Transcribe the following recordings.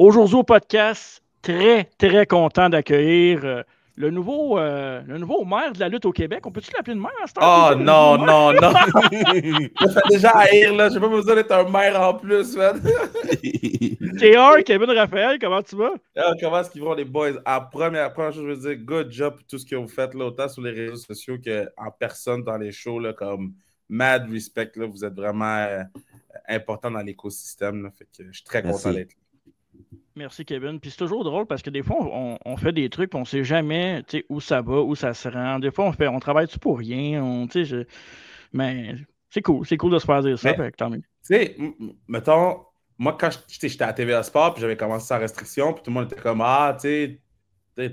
Aujourd'hui au podcast, très content d'accueillir le nouveau maire de la lutte au Québec. On peut-tu l'appeler de maire à cette heure? Oh non, non, non. Ça fait déjà haïr, là. J'ai pas besoin d'être un maire en plus, man. TR, Kevin Raphaël, comment tu vas? Comment est-ce qu'ils vont, les boys? Première chose, je veux dire, good job pour tout ce que vous faites, là, autant sur les réseaux sociaux qu'en personne dans les shows, là, comme mad respect, là. Vous êtes vraiment important dans l'écosystème, là. Fait que je suis très content d'être là. Merci, Kevin. Puis c'est toujours drôle parce que des fois, on fait des trucs et on ne sait jamais où ça va, où ça se rend. Des fois, on travaille-tu pour rien? Mais c'est cool de se faire dire ça. Fait que tant mieux. Tu sais, mettons, moi, quand j'étais à TVA Sport, puis j'avais commencé sans restriction, puis tout le monde était comme, ah, tu sais,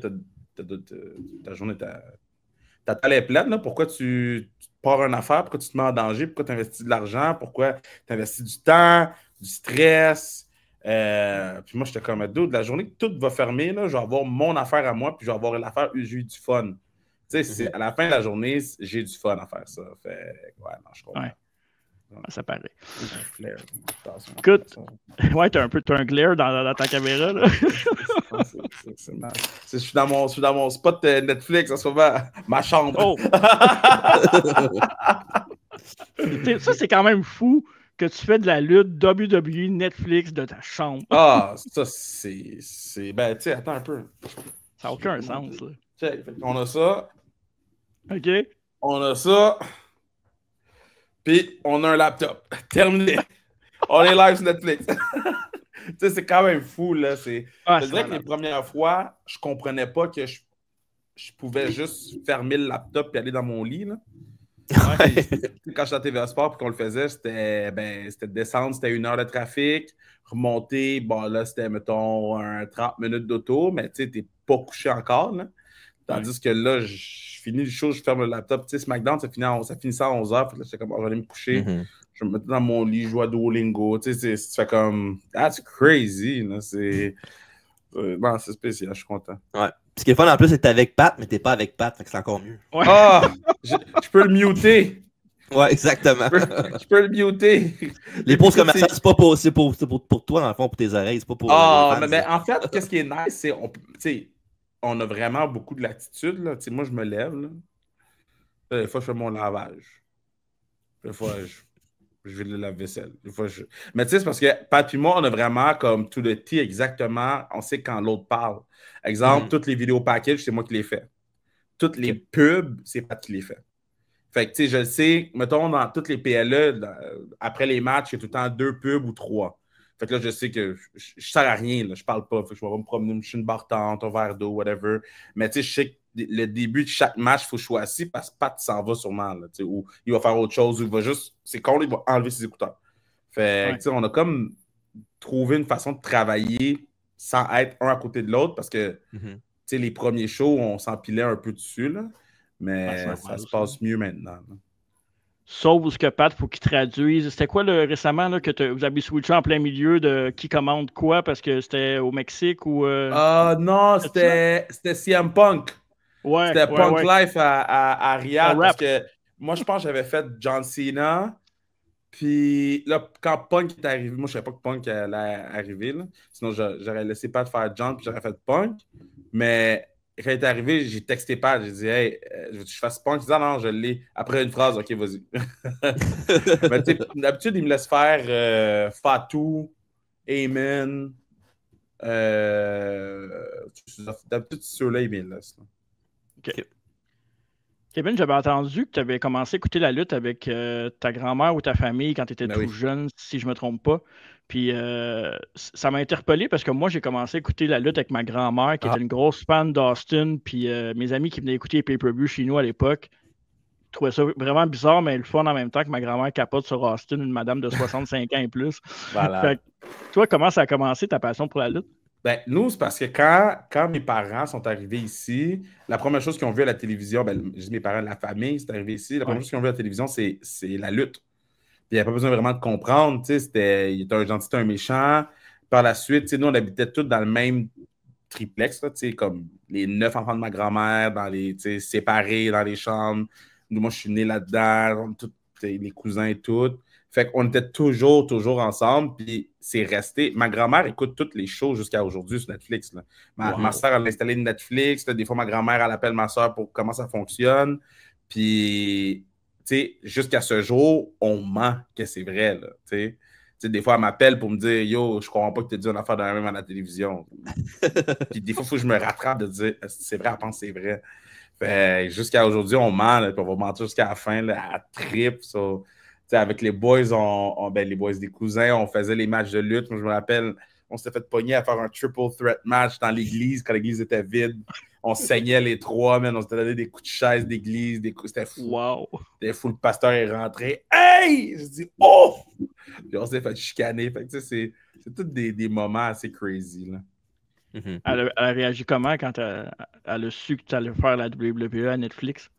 ta journée, ta tête est pleine, là. Pourquoi tu pars une affaire? Pourquoi tu te mets en danger? Pourquoi tu investis de l'argent? Pourquoi tu investis du temps, du stress? Puis moi, j'étais comme, dude, la journée que tout va fermer, là, je vais avoir mon affaire à moi, puis je vais avoir l'affaire où j'ai eu du fun. Tu sais, à la fin de la journée, j'ai du fun à faire ça. Fait, ouais, non, je comprends. Ouais. Ça paraît. Écoute, ouais, t'as un glare dans ta caméra, là. Je suis dans mon spot Netflix en ce moment, ma chambre. Oh. Ça, c'est quand même fou que tu fais de la lutte WWE Netflix de ta chambre. Ah, ça, c'est... Ben, tu sais, attends un peu. Ça n'a aucun sens, là. Check. On a ça. OK. On a ça. Puis, on a un laptop. Terminé. On est live sur Netflix. Tu sais, c'est quand même fou, là. Je dirais que les premières fois, je comprenais pas que je pouvais juste fermer le laptop et aller dans mon lit, là. Ouais. Quand j'étais à TVA Sport et qu'on le faisait, c'était descendre, c'était 1 heure de trafic, remonter, bon là, c'était, mettons, 30 minutes d'auto, mais tu sais, t'es pas couché encore, là. Tandis que là, je finis le show, je ferme le laptop. Tu sais, SmackDown, ça finissait à 11 h, puis là, j'étais comme, oh, je vais aller me coucher. Je me mettais dans mon lit, je jouais à Duolingo. Tu sais, tu fais comme, that's crazy, là. Non, c'est spécial, je suis content. Ouais. Ce qui est fun en plus, c'est que t'es avec Pat, mais t'es pas avec Pat, fait que c'est encore mieux. Ouais. Ah! Je peux le muter! Ouais, exactement. Je peux le muter! Les pauses commerciales, c'est pas pour toi, dans le fond, pour tes oreilles, c'est pas pour. Ah, mais en fait, qu'est-ce qui est nice, c'est on a vraiment beaucoup de latitude, là. Moi, je me lève, là. Des fois, je fais mon lavage. Des fois, je vais le lave-vaisselle. Mais tu sais, c'est parce que Pat et moi, on a vraiment comme tout le tea exactement. On sait quand l'autre parle. Exemple, toutes les vidéos package, c'est moi qui les fais. Toutes les pubs, c'est Pat qui les fait. Fait que, tu sais, je le sais, mettons, dans toutes les PLE, après les matchs, il y a tout le temps 2 pubs ou 3. Fait que là, je sais que je sers à rien, là, je parle pas. Fait que je vais me promener, me chercher une bartente, un verre d'eau, whatever. Mais tu sais, je sais que le début de chaque match, il faut que je sois assis parce que Pat s'en va sûrement, là, ou il va faire autre chose, ou il va juste, c'est con, il va enlever ses écouteurs. Fait que, tu sais, on a comme trouvé une façon de travailler sans être un à côté de l'autre parce que, tu sais, les premiers shows, on s'empilait un peu dessus, là. Mais ça se passe mieux maintenant. Là. Sauf ce que Pat, il faut qu'il traduise. C'était quoi récemment là, que vous avez switché en plein milieu de qui commande quoi parce que c'était au Mexique ou. Non, c'était CM Punk. Ouais, c'était Punk Life à Riyadh. Parce que moi, je pense que j'avais fait John Cena. Puis là, quand Punk est arrivé, moi, je ne savais pas que Punk allait arriver. Là. Sinon, j'aurais laissé Pat faire John puis j'aurais fait Punk. Mais quand il est arrivé, j'ai texté Pat. J'ai dit, hey, je veux que je fasse Punk. Il dit, non, je l'ai. Après une phrase, OK, vas-y. Mais tu sais, d'habitude, il me laisse faire Fatou, Amen. D'habitude, ceux-là, il me laisse. OK. Kevin, j'avais entendu que tu avais commencé à écouter la lutte avec ta grand-mère ou ta famille quand tu étais tout jeune, si je ne me trompe pas. Puis ça m'a interpellé parce que moi, j'ai commencé à écouter la lutte avec ma grand-mère qui était une grosse fan d'Austin. Puis mes amis qui venaient écouter les pay-per-views chez nous à l'époque trouvaient ça vraiment bizarre, mais le fun en même temps que ma grand-mère capote sur Austin, une madame de 65 ans et plus. Voilà. Fait, toi, comment ça a commencé ta passion pour la lutte? Ben, nous, c'est parce que quand mes parents sont arrivés ici, la première chose qu'ils ont vu à la télévision, ben, je dis mes parents, la famille, c'est arrivé ici, la première chose qu'ils ont vu à la télévision, c'est la lutte. Puis il n'y a pas besoin vraiment de comprendre, tu sais, il était un gentil, un méchant. Par la suite, tu sais, nous, on habitait tous dans le même triplex, là, tu sais, comme les 9 enfants de ma grand-mère, séparés dans les chambres. Moi, je suis né là-dedans, les cousins et tout. Fait qu'on était toujours ensemble, puis c'est resté. Ma grand-mère écoute toutes les shows jusqu'à aujourd'hui sur Netflix. Là. Ma soeur, elle a installé Netflix. Là, des fois, ma grand-mère, elle appelle ma soeur pour comment ça fonctionne. Puis, tu sais, jusqu'à ce jour, on ment que c'est vrai, là, tu sais. Des fois, elle m'appelle pour me dire « Yo, je comprends pas que tu as dit une affaire de la même à la télévision. » Puis des fois, il faut que je me rattrape de dire « C'est vrai, elle pense que c'est vrai. » Jusqu'à aujourd'hui, on ment, là, puis on va mentir jusqu'à la fin, là, à trip. So, avec les boys, les boys des cousins, on faisait les matchs de lutte. Moi, je me rappelle, on s'était fait pogner à faire un triple threat match dans l'église quand l'église était vide. On saignait les trois, man. On s'était donné des coups de chaise d'église. C'était fou. Wow. C'était fou. Le pasteur est rentré. Hey! Je dis, oh! Puis on s'est fait chicaner. Fait que, c'est tous des moments assez crazy, là. Elle a réagi comment quand elle a su que tu allais faire la WWE à Netflix?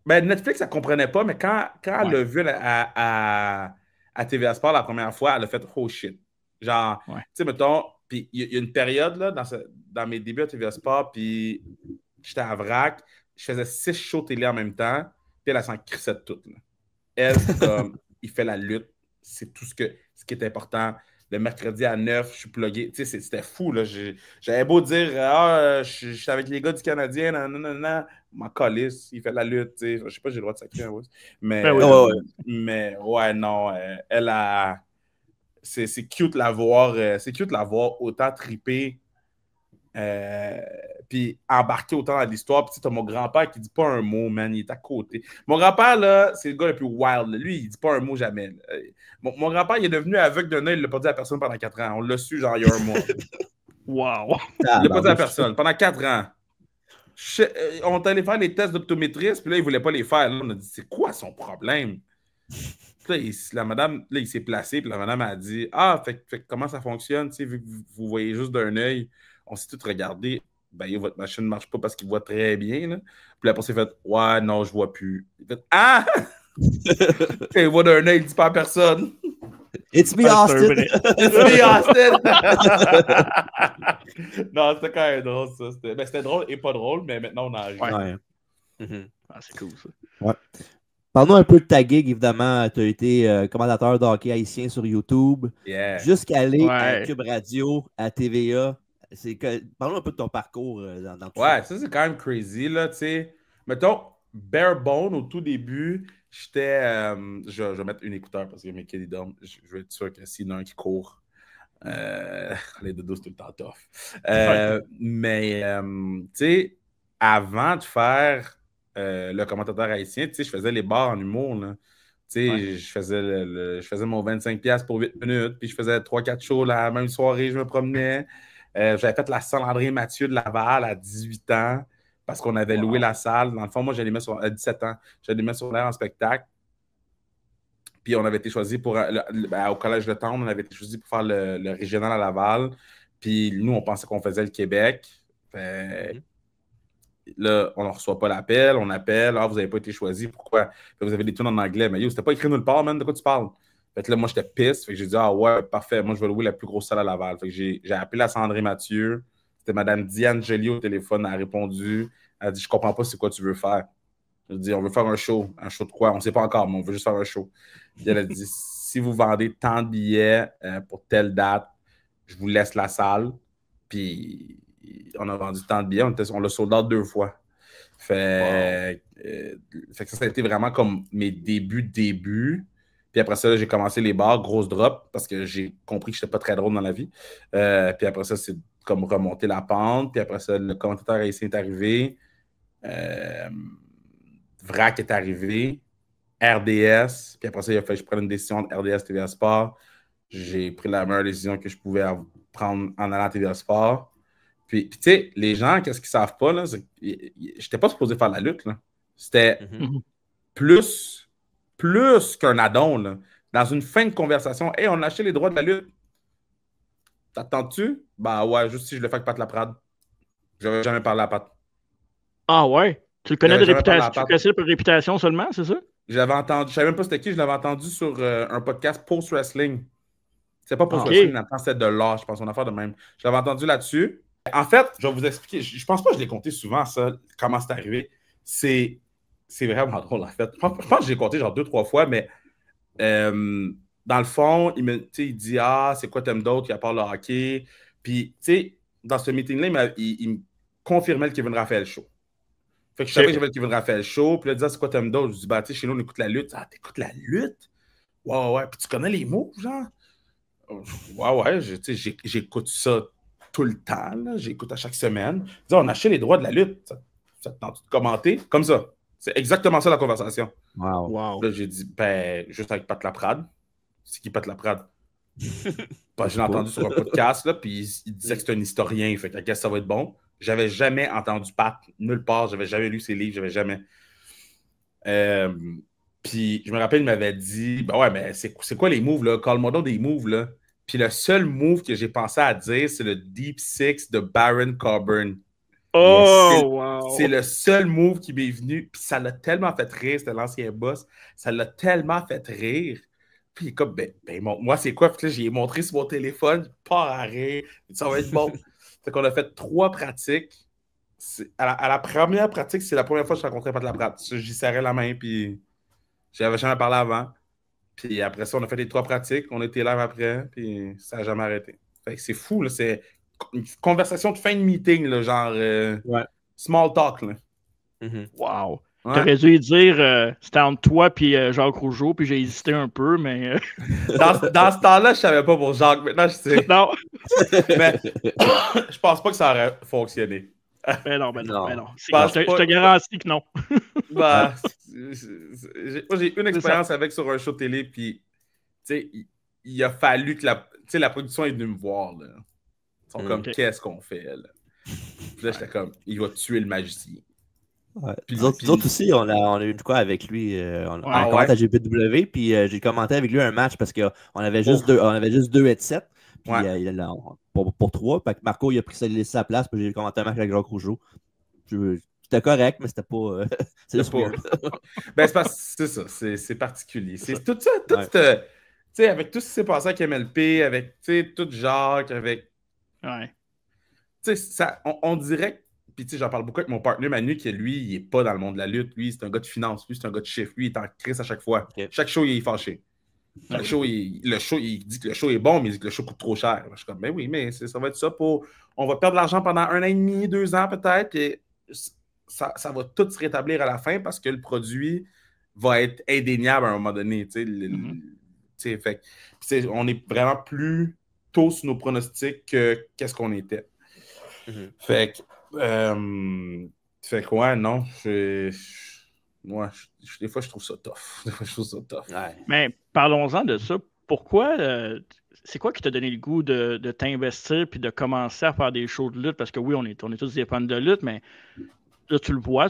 Netflix, elle ne comprenait pas, mais quand elle l'a vu à TVA Sport la première fois, elle a fait « Oh shit ». Genre, tu sais, mettons, puis il y a une période là, dans mes débuts à TVA Sport, puis j'étais à Vrac, je faisais 6 shows télé en même temps, puis elle s'en crissait de tout. Là. Elle, comme, il fait la lutte, c'est tout ce qui est important. Le mercredi à 9, je suis plugué. Tu sais, c'était fou, là. J'avais beau dire, je suis avec les gars du Canadien, non. M'en calisse, il fait la lutte, tu sais. Je sais pas, j'ai le droit de sacrer, hein, mais ouais, non. Elle a. C'est cute la voir. C'est cute la voir autant triper. Puis embarquer autant dans l'histoire. Puis tu as mon grand-père qui dit pas un mot, man. Il est à côté. Mon grand-père, là, c'est le gars le plus wild. Là. Lui, il dit pas un mot jamais. Mon grand-père, il est devenu aveugle d'un œil. Il l'a pas dit à personne pendant 4 ans. On l'a su, genre, il y a un mois. Wow! Il l'a pas dit à personne. Pendant 4 ans. On est allé faire les tests d'optométrisme, puis là, il voulait pas les faire. Là, on a dit, c'est quoi son problème? Puis là, la madame, là, il s'est placé, puis la madame a dit, fait comment ça fonctionne, tu sais, vu que vous voyez juste d'un œil. On s'est tous regardé. Ben, votre machine ne marche pas parce qu'il voit très bien. Là. Puis après, il fait ouais, non, je vois plus. Il fait ah! Il voit d'un œil, il dit pas à personne. It's me, Austin! It's me, Austin! Non, c'était quand même drôle, ça. C'était drôle et pas drôle, mais maintenant, on arrive. Ouais. C'est cool, ça. Ouais. Parlons un peu de ta gig, évidemment. Tu as été commentateur de hockey haïtien sur YouTube. Yeah. Jusqu'à aller à Cube Radio, à TVA. Parlons un peu de ton parcours dans tout ça. Ça, c'est quand même crazy, là, tu sais. Mettons, bare bone, au tout début, j'étais... je vais mettre une écouteur parce que mes kids, ils dorment. Je vais être sûr que s'il y en a un qui court, les dodos, c'est tout le temps tough. Mais, tu sais, avant de faire le commentateur haïtien, tu sais, je faisais les bars en humour, là. Tu sais, je faisais mon 25$ pour 8 minutes, puis je faisais 3-4 shows la même soirée, je me promenais. J'avais fait la salle André Mathieu de Laval à 18 ans parce qu'on avait loué la salle. Dans le fond, moi, j'allais mettre à 17 ans. J'allais mettre sur l'air en spectacle. Puis on avait été choisi pour... au Collège de Tendre, on avait été choisi pour faire le régional à Laval. Puis nous, on pensait qu'on faisait le Québec. Là, on ne reçoit pas l'appel. On appelle. Vous n'avez pas été choisi. Pourquoi? Puis vous avez des tunes en anglais. Mais c'était pas écrit nulle part, man. De quoi tu parles? Fait que là, moi, j'étais pisse. Fait que j'ai dit, ouais, parfait. Moi, je vais louer la plus grosse salle à Laval. Fait que j'ai appelé la Sandrine Mathieu. C'était Mme Diane Joly au téléphone. Elle a répondu. Elle a dit, je comprends pas c'est quoi tu veux faire. J'ai dit, on veut faire un show. Un show de quoi? On ne sait pas encore, mais on veut juste faire un show. Puis elle a dit, si vous vendez tant de billets pour telle date, je vous laisse la salle. Puis on a vendu tant de billets. On l'a sold out 2 fois. Fait que ça a été vraiment comme mes débuts. Puis après ça, j'ai commencé les bars, grosse drop, parce que j'ai compris que je n'étais pas très drôle dans la vie. Puis après ça, c'est comme remonter la pente. Puis après ça, le commentateur haïtien est arrivé. Vrac est arrivé. RDS. Puis après ça, il a fallu que je prenne une décision de RDS TVA Sport. J'ai pris la meilleure décision que je pouvais prendre en allant à TVA Sport. Puis tu sais, les gens, qu'est-ce qu'ils savent pas, là, j'étais pas supposé faire la lutte, là. C'était plus qu'un addon, là. Dans une fin de conversation, hey, on a acheté les droits de la lutte. T'attends-tu? Ben ouais, juste si je le fais avec Pat Laprade. J'avais jamais parlé à Pat. Ah ouais? Tu le connais de réputation? Tu le connaissais pour réputation seulement, c'est ça? J'avais entendu, je savais même pas c'était qui, je l'avais entendu sur un podcast Post Wrestling. C'est pas Post Wrestling, c'était de l'art, je pense, une affaire de même. Je l'avais entendu là-dessus. En fait, je vais vous expliquer, je pense pas que je l'ai compté souvent, ça, comment c'est arrivé. C'est vraiment drôle, en fait. Je pense que j'ai compté genre 2-3 fois, mais dans le fond, il dit « Ah, c'est quoi t'aimes d'autre à part le hockey? » Puis, tu sais, dans ce meeting-là, il me confirmait le Kevin Raphaël Show. Fait que je savais que j'avais le Kevin Raphaël Show. Puis là, il disait « C'est quoi t'aimes d'autre? » Je dis « Bah, tu sais, chez nous, on écoute la lutte. » « Ah, t'écoutes la lutte? » « Ouais, ouais. Puis tu connais les mots, genre? » « Ouais, ouais. J'écoute ça tout le temps. J'écoute à chaque semaine. Il dit « On achète les droits de la lutte. Ça te tente de commenter? » Comme ça. C'est exactement ça la conversation. Wow. Là, j'ai dit, ben, juste avec Pat Laprade. C'est qui Pat Laprade? Ben, je l'ai entendu sur un podcast, là, puis il disait que c'est un historien, fait que ça va être bon. J'avais jamais entendu Pat nulle part, j'avais jamais lu ses livres, j'avais jamais. Puis je me rappelle, il m'avait dit, ben ouais, mais c'est quoi les moves, là? Call-moi donc des moves, là. Puis le seul move que j'ai pensé à dire, c'est le Deep Six de Baron Coburn. Wow! C'est le seul move qui m'est venu. Puis ça l'a tellement fait rire, c'était l'ancien boss. Ça l'a tellement fait rire. Puis comme, ben moi, c'est quoi? Puis là, j'ai montré sur mon téléphone, pas à rire. Ça va être bon. Fait qu'on a fait 3 pratiques. À la première pratique, c'est la première fois que je rencontrais Pat Laprade. J'y serrais la main, puis j'avais jamais parlé avant. Puis après ça, on a fait les 3 pratiques. On était live après, puis ça n'a jamais arrêté. Fait que c'est fou, là. C'est une conversation de fin de meeting, là, genre small talk. Là. Wow! Ouais. T'aurais dû lui dire c'était entre toi et Jacques Rougeau, puis j'ai hésité un peu, mais. Dans ce temps-là, je savais pas pour Jacques. Maintenant, je sais. Non! Mais je pense pas que ça aurait fonctionné. Ben non. Je te garantis que non. Bah, moi, j'ai une expérience avec sur un show de télé, puis il a fallu que la production est venue me voir. Là. Ils sont comme, qu'est-ce qu'on fait? Là? Puis là, j'étais comme, il va tuer le magicien. Ouais. Nous autres aussi, on a eu de quoi avec lui. On commenté à GPW, puis j'ai commenté avec lui un match parce qu'on avait juste deux headsets. Puis pour 3. Puis Marco, il a pris sa place, puis j'ai commenté un match avec Jacques Rougeau. C'était correct, mais c'était pas. C'est juste pas. Ben, c'est ça, c'est particulier. C'est tout ça, avec tout ce qui s'est passé avec MLP, avec tout Jacques, avec. Ouais. On dirait. Puis, j'en parle beaucoup avec mon partenaire Manu, qui lui, il n'est pas dans le monde de la lutte. Lui, c'est un gars de finance. Lui, c'est un gars de chiffres. Lui, il est en crise à chaque fois. Okay. Chaque show, il est fâché. Chaque show, il dit que le show est bon, mais il dit que le show coûte trop cher. Je suis comme, ben oui, mais ça va être ça pour. On va perdre de l'argent pendant 1 an et demi, 2 ans peut-être, puis ça va tout se rétablir à la fin parce que le produit va être indéniable à un moment donné. Fait, on est vraiment plus tôt sur nos pronostics que qu'est-ce qu'on était. Fait que ouais, non, moi, des fois, je trouve ça tough. Ouais. Mais parlons-en de ça. Pourquoi, c'est quoi qui t'a donné le goût de t'investir puis de commencer à faire des shows de lutte? Parce que oui, on est tous des fans de lutte, mais là, tu le vois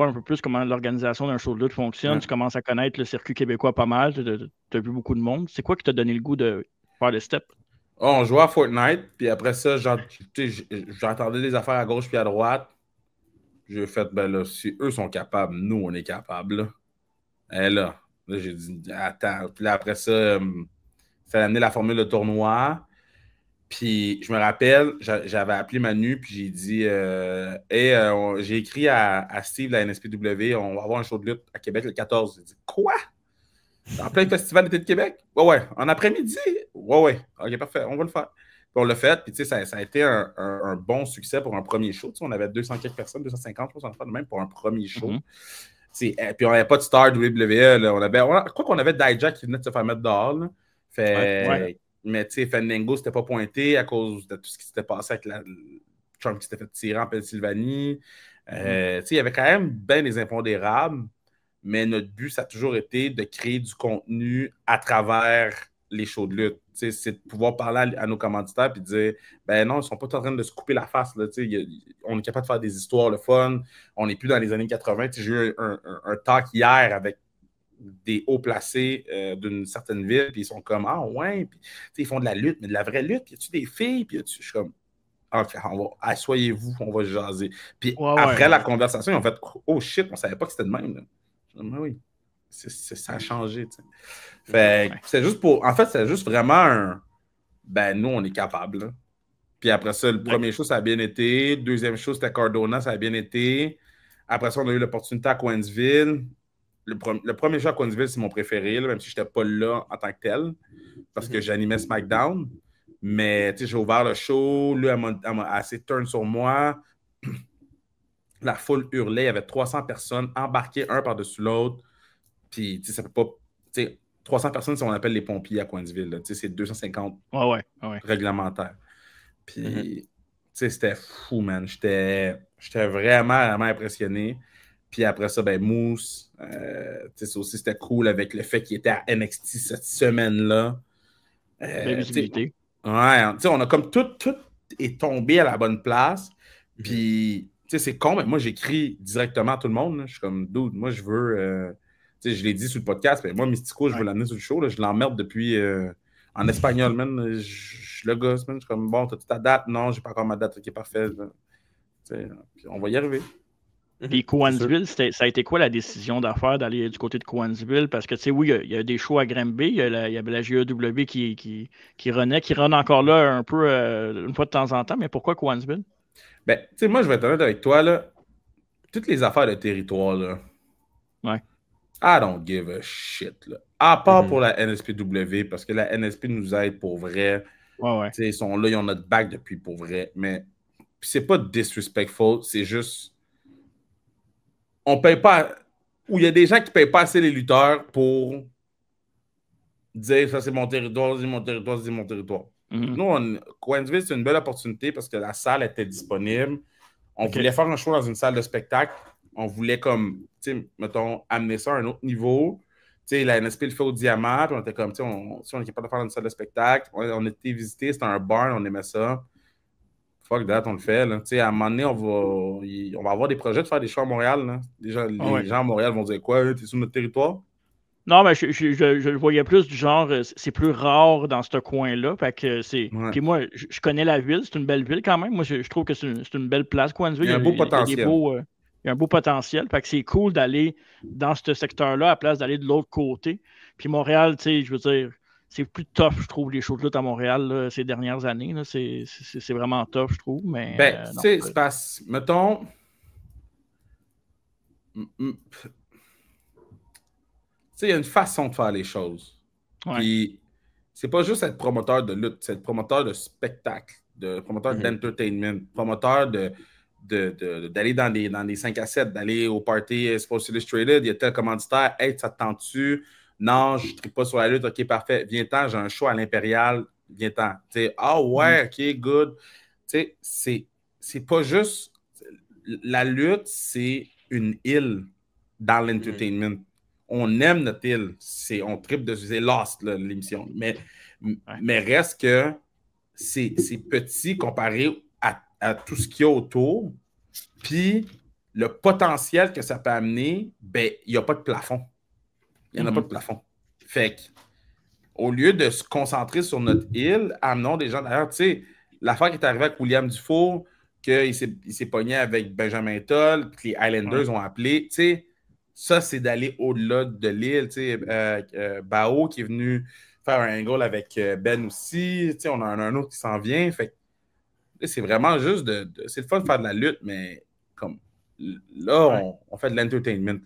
un peu plus comment l'organisation d'un show de lutte fonctionne. Ouais. Tu commences à connaître le circuit québécois pas mal. Tu as vu beaucoup de monde. C'est quoi qui t'a donné le goût de faire le step? Oh, on jouait à Fortnite, puis après ça, j'entendais des affaires à gauche puis à droite. J'ai fait, ben là, si eux sont capables, nous, on est capables. Et là j'ai dit, attends. Puis là, après ça, ça a amené la formule de tournoi. Puis je me rappelle, j'avais appelé Manu, puis j'ai dit, j'ai écrit à Steve de la NSPW, on va avoir un show de lutte à Québec le 14. J'ai dit, quoi? En plein festival d'été de Québec? Ouais. En après-midi? Ouais. OK, parfait, on va le faire. Puis on l'a fait, puis tu sais, ça a été un bon succès pour un premier show. Tu sais, on avait 200 quelques personnes, 250, je pense, même pour un premier show. Puis on n'avait pas de star de WWE. Là. On avait Dijak qui venait de se faire mettre dehors. Là. Mais tu sais, Fandango s'était pas pointé à cause de tout ce qui s'était passé avec Trump qui s'était fait tirer en Pennsylvanie. Tu sais, il y avait quand même bien des impondérables. Mais notre but, ça a toujours été de créer du contenu à travers les shows de lutte. C'est de pouvoir parler à nos commanditaires et dire ben non, ils ne sont pas en train de se couper la face. Là, on est capable de faire des histoires le fun. On n'est plus dans les années 80. J'ai eu un talk hier avec des hauts placés d'une certaine ville, puis ils sont comme ah ouais, puis ils font de la lutte, mais de la vraie lutte, puis y a-tu des filles, puis je suis comme asseyez-vous, on va jaser. Puis après la conversation, ils ont fait oh shit, on savait pas que c'était de même. Là. Mais oui, ça a changé. T'sais. Fait c'est juste c'est juste vraiment ben nous, on est capable. Là. Puis après ça, le premier show, ça a bien été. Deuxième show, c'était Cardona, ça a bien été. Après ça, on a eu l'opportunité à Coinsville. le premier show à Coinsville, c'est mon préféré, là, même si je n'étais pas là en tant que tel, parce que j'animais SmackDown. Mais j'ai ouvert le show, lui, elle m'a assez turn sur moi. La foule hurlait, il y avait 300 personnes embarquées un par-dessus l'autre. Puis, ça peut pas. 300 personnes, c'est ce qu'on appelle les pompiers à Coinsville. C'est 250 réglementaires. Puis, c'était fou, man. J'étais vraiment, vraiment impressionné. Puis après ça, ben Moose, ça aussi, c'était cool avec le fait qu'il était à NXT cette semaine-là. La visibilité. Ouais, on a comme tout est tombé à la bonne place. Puis, c'est con, mais moi, j'écris directement à tout le monde. Là. Je suis comme, dude, moi, je veux. Je l'ai dit sur le podcast, mais moi, Mystico, je veux l'amener sur le show. Là. Je l'emmerde depuis. En espagnol, man. Je le gosse, man. Je suis comme, bon, t'as-tu ta date? Non, j'ai pas encore ma date. Ok, parfait. Puis on va y arriver. Puis Cowansville, ça a été quoi la décision d'affaires d'aller du côté de Cowansville? Parce que, tu sais, oui, il y a des shows à Granby, il y avait la GEW qui run encore là un peu une fois de temps en temps, mais pourquoi Cowansville? Ben, tu sais, moi, je vais être honnête avec toi, là. Toutes les affaires de territoire, là. Ouais. I don't give a shit, là. À part pour la NSPW, parce que la NSP nous aide pour vrai. Ouais. Ils sont là, ils ont notre back depuis pour vrai. Mais c'est pas disrespectful, c'est juste. On paye pas. Ou il y a des gens qui payent pas assez les lutteurs pour dire ça, c'est mon territoire, c'est mon territoire, c'est mon territoire. Nous, Coinsville, c'est une belle opportunité parce que la salle était disponible. On voulait faire un show dans une salle de spectacle. On voulait comme, tu sais, mettons, amener ça à un autre niveau. Tu sais, la NSP le fait au Diamant, puis on était comme, tu sais, on est capable de faire une salle de spectacle. On a été visiter, c'était un barn, on aimait ça. Fuck that, on le fait. Là. À un moment donné, on va avoir des projets de faire des shows à Montréal. Là. Les gens à Montréal vont dire quoi? T'es sur notre territoire? Non, mais je voyais plus du genre, c'est plus rare dans ce coin-là. Fait que c'est. Puis moi, je connais la ville, c'est une belle ville quand même. Moi, je trouve que c'est une belle place, Coinsville. Il y a un beau potentiel. Il y a un beau potentiel. Fait que c'est cool d'aller dans ce secteur-là à la place d'aller de l'autre côté. Puis Montréal, tu sais, je veux dire, c'est plus tough, je trouve, les choses là à Montréal là, ces dernières années. Là, c'est vraiment tough, je trouve. Mais, ben, tu sais, c'est parce, mettons. Tu sais, il y a une façon de faire les choses. Puis, c'est pas juste être promoteur de lutte, c'est être promoteur de spectacle, promoteur d'entertainment, promoteur d'aller dans des 5 à 7, d'aller au party Sports Illustrated, il y a tel commanditaire, hey, ça te tente-tu? Non, je ne tripe pas sur la lutte, ok, parfait, viens-t'en, j'ai un show à l'Impérial, viens-t'en. Ah ouais, ok, good. Tu sais, c'est pas juste. La lutte, c'est une île dans l'entertainment. On aime notre île. On tripe de c'est Lost, l'émission. Mais reste que c'est petit comparé à tout ce qu'il y a autour. Puis le potentiel que ça peut amener, ben, il n'y a pas de plafond. Il n'y en a pas de plafond. Fait que, au lieu de se concentrer sur notre île, amenons des gens d'ailleurs. Tu sais, l'affaire qui est arrivée avec William Dufour, qu'il s'est pogné avec Benjamin Toll, puis les Highlanders ont appelé. Tu sais, ça, c'est d'aller au-delà de l'île. Tu sais, Bao qui est venu faire un angle avec Ben aussi. Tu sais, on a un autre qui s'en vient. Fait que c'est vraiment juste c'est le fun de faire de la lutte, mais comme là, on fait de l'entertainment.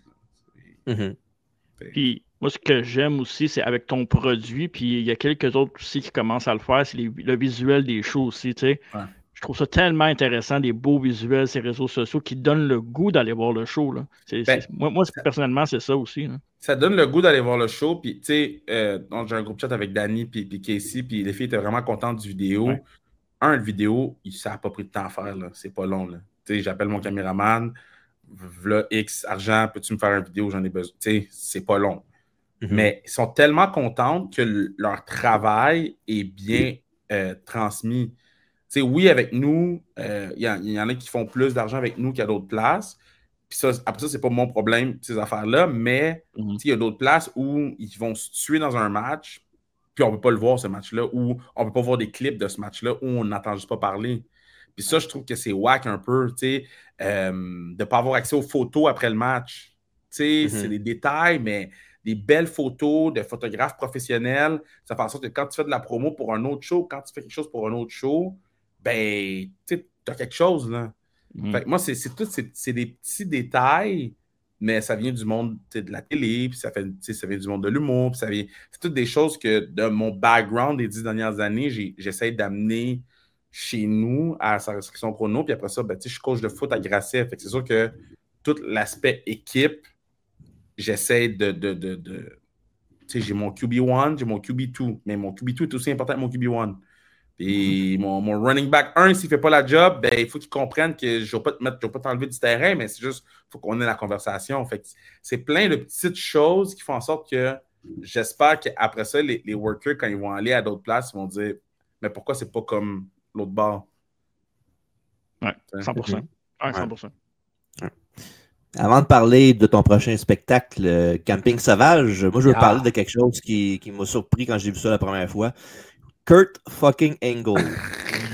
Puis moi, ce que j'aime aussi, c'est avec ton produit, puis il y a quelques autres aussi qui commencent à le faire, c'est le visuel des shows aussi, tu sais. Je trouve ça tellement intéressant, des beaux visuels, ces réseaux sociaux qui donnent le goût d'aller voir le show. Là. Moi, personnellement, c'est ça aussi. Là. Ça donne le goût d'aller voir le show. Puis, tu sais, j'ai un groupe chat avec Danny puis Casey, puis les filles étaient vraiment contentes du vidéo. Le vidéo, ça n'a pas pris de temps à faire. C'est pas long. Tu sais, j'appelle mon caméraman. V'là X argent, peux-tu me faire une vidéo? J'en ai besoin. Tu sais, c'est pas long. Mais ils sont tellement contents que leur travail est bien transmis. T'sais, oui, avec nous, il y en a qui font plus d'argent avec nous qu'à d'autres places. Puis ça, après ça, c'est pas mon problème, ces affaires-là, mais il y a d'autres places où ils vont se tuer dans un match, puis on peut pas le voir, ce match-là, ou on peut pas voir des clips de ce match-là, où on n'entend juste pas parler. Puis ça, je trouve que c'est whack un peu, de ne pas avoir accès aux photos après le match. C'est des détails, mais des belles photos de photographes professionnels, ça fait en sorte que quand tu fais de la promo pour un autre show, quand tu fais quelque chose pour un autre show, ben, tu as quelque chose, là. Fait que moi, c'est des petits détails mais ça vient du monde de la télé, puis ça vient du monde de l'humour, puis c'est toutes des choses que de mon background des 10 dernières années, j'essaie d'amener chez nous à sa restriction chrono, puis après ça, ben, je suis coach de foot à Grasset, fait que c'est sûr que tout l'aspect équipe, j'essaie de j'ai mon QB1, j'ai mon QB2, mais mon QB2 est aussi important que mon QB1. Et mon running back 1, s'il ne fait pas la job, ben, il faut qu'il comprenne que je ne vais pas t'enlever du terrain, mais c'est juste il faut qu'on ait la conversation. Fait que c'est plein de petites choses qui font en sorte que j'espère qu'après ça, les workers, quand ils vont aller à d'autres places, ils vont dire mais pourquoi c'est pas comme l'autre bord? Ouais, 100%. Ouais, 100%. Ouais. Avant de parler de ton prochain spectacle, Camping Sauvage, moi je veux parler de quelque chose qui m'a surpris quand j'ai vu ça la première fois. Kurt fucking Angle.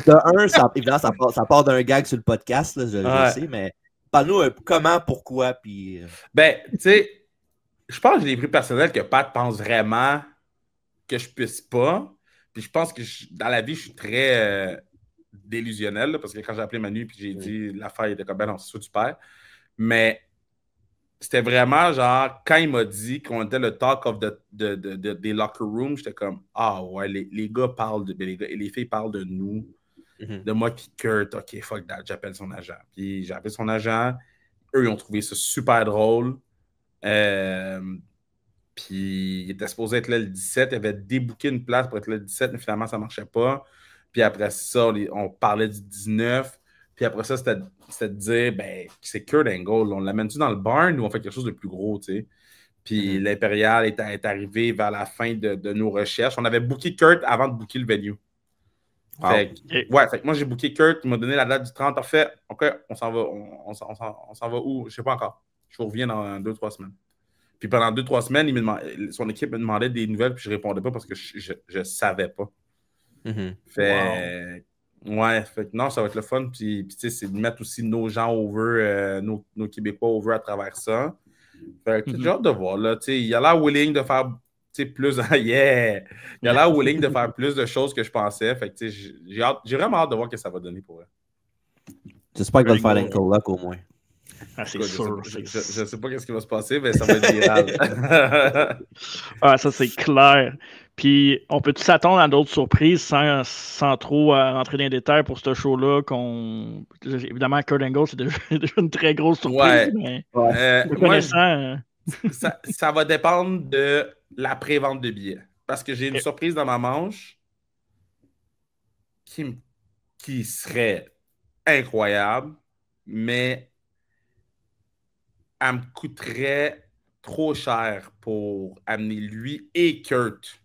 De un, évidemment, ça part d'un gag sur le podcast, là, je sais, mais parle-nous comment, pourquoi, puis... Ben, tu sais, je pense que j'ai des prix personnels que Pat pense vraiment que je puisse pas. Puis je pense que dans la vie, je suis très délusionnel, là, parce que quand j'ai appelé Manu puis j'ai dit l'affaire était comme ben non, c'est sûr que tu perds. Mais c'était vraiment genre, quand il m'a dit qu'on était le talk of des locker rooms, j'étais comme ah ouais, les gars parlent les filles parlent de nous, de moi puis Kurt, ok, fuck that, j'appelle son agent. Puis j'ai appelé son agent, eux ils ont trouvé ça super drôle. Puis il était supposé être là le 17, il avait débooké une place pour être là le 17, mais finalement ça ne marchait pas. Puis après ça, on parlait du 19. Puis après ça, c'était de dire, ben, c'est Kurt Angle. On l'amène-tu dans le barn ou on fait quelque chose de plus gros, tu sais? Puis l'Impérial est arrivé vers la fin de nos recherches. On avait booké Kurt avant de booker le venue. Wow. Fait que moi, j'ai booké Kurt. Il m'a donné la date du 30. Parfait. OK, on s'en va. On s'en va où? Je ne sais pas encore. Je vous reviens dans 2-3 semaines. Puis pendant 2-3 semaines, son équipe me demandait des nouvelles, puis je ne répondais pas parce que je ne savais pas. Fait que non, ça va être le fun. Puis tu sais, c'est de mettre aussi nos gens over, nos Québécois over à travers ça. Fait que j'ai hâte de voir. Là, il a l'air willing de faire plus. Yeah! Il a l'air willing de faire plus de choses que je pensais. Fait que j'ai vraiment hâte de voir ce que ça va donner pour elle. J'espère qu'il va le faire l'ankle lock au moins. Ah, c'est sûr. Je ne sais pas ce qui va se passer, mais ça va être viral. Ah, ça, c'est clair. Puis, on peut-tu s'attendre à d'autres surprises sans trop rentrer dans les détails pour ce show-là? Évidemment, Kurt Angle, c'est déjà une très grosse surprise. Mais connaissant... ça va dépendre de la pré-vente de billets. Parce que j'ai une surprise dans ma manche qui serait incroyable, mais elle me coûterait trop cher pour amener lui et Kurt.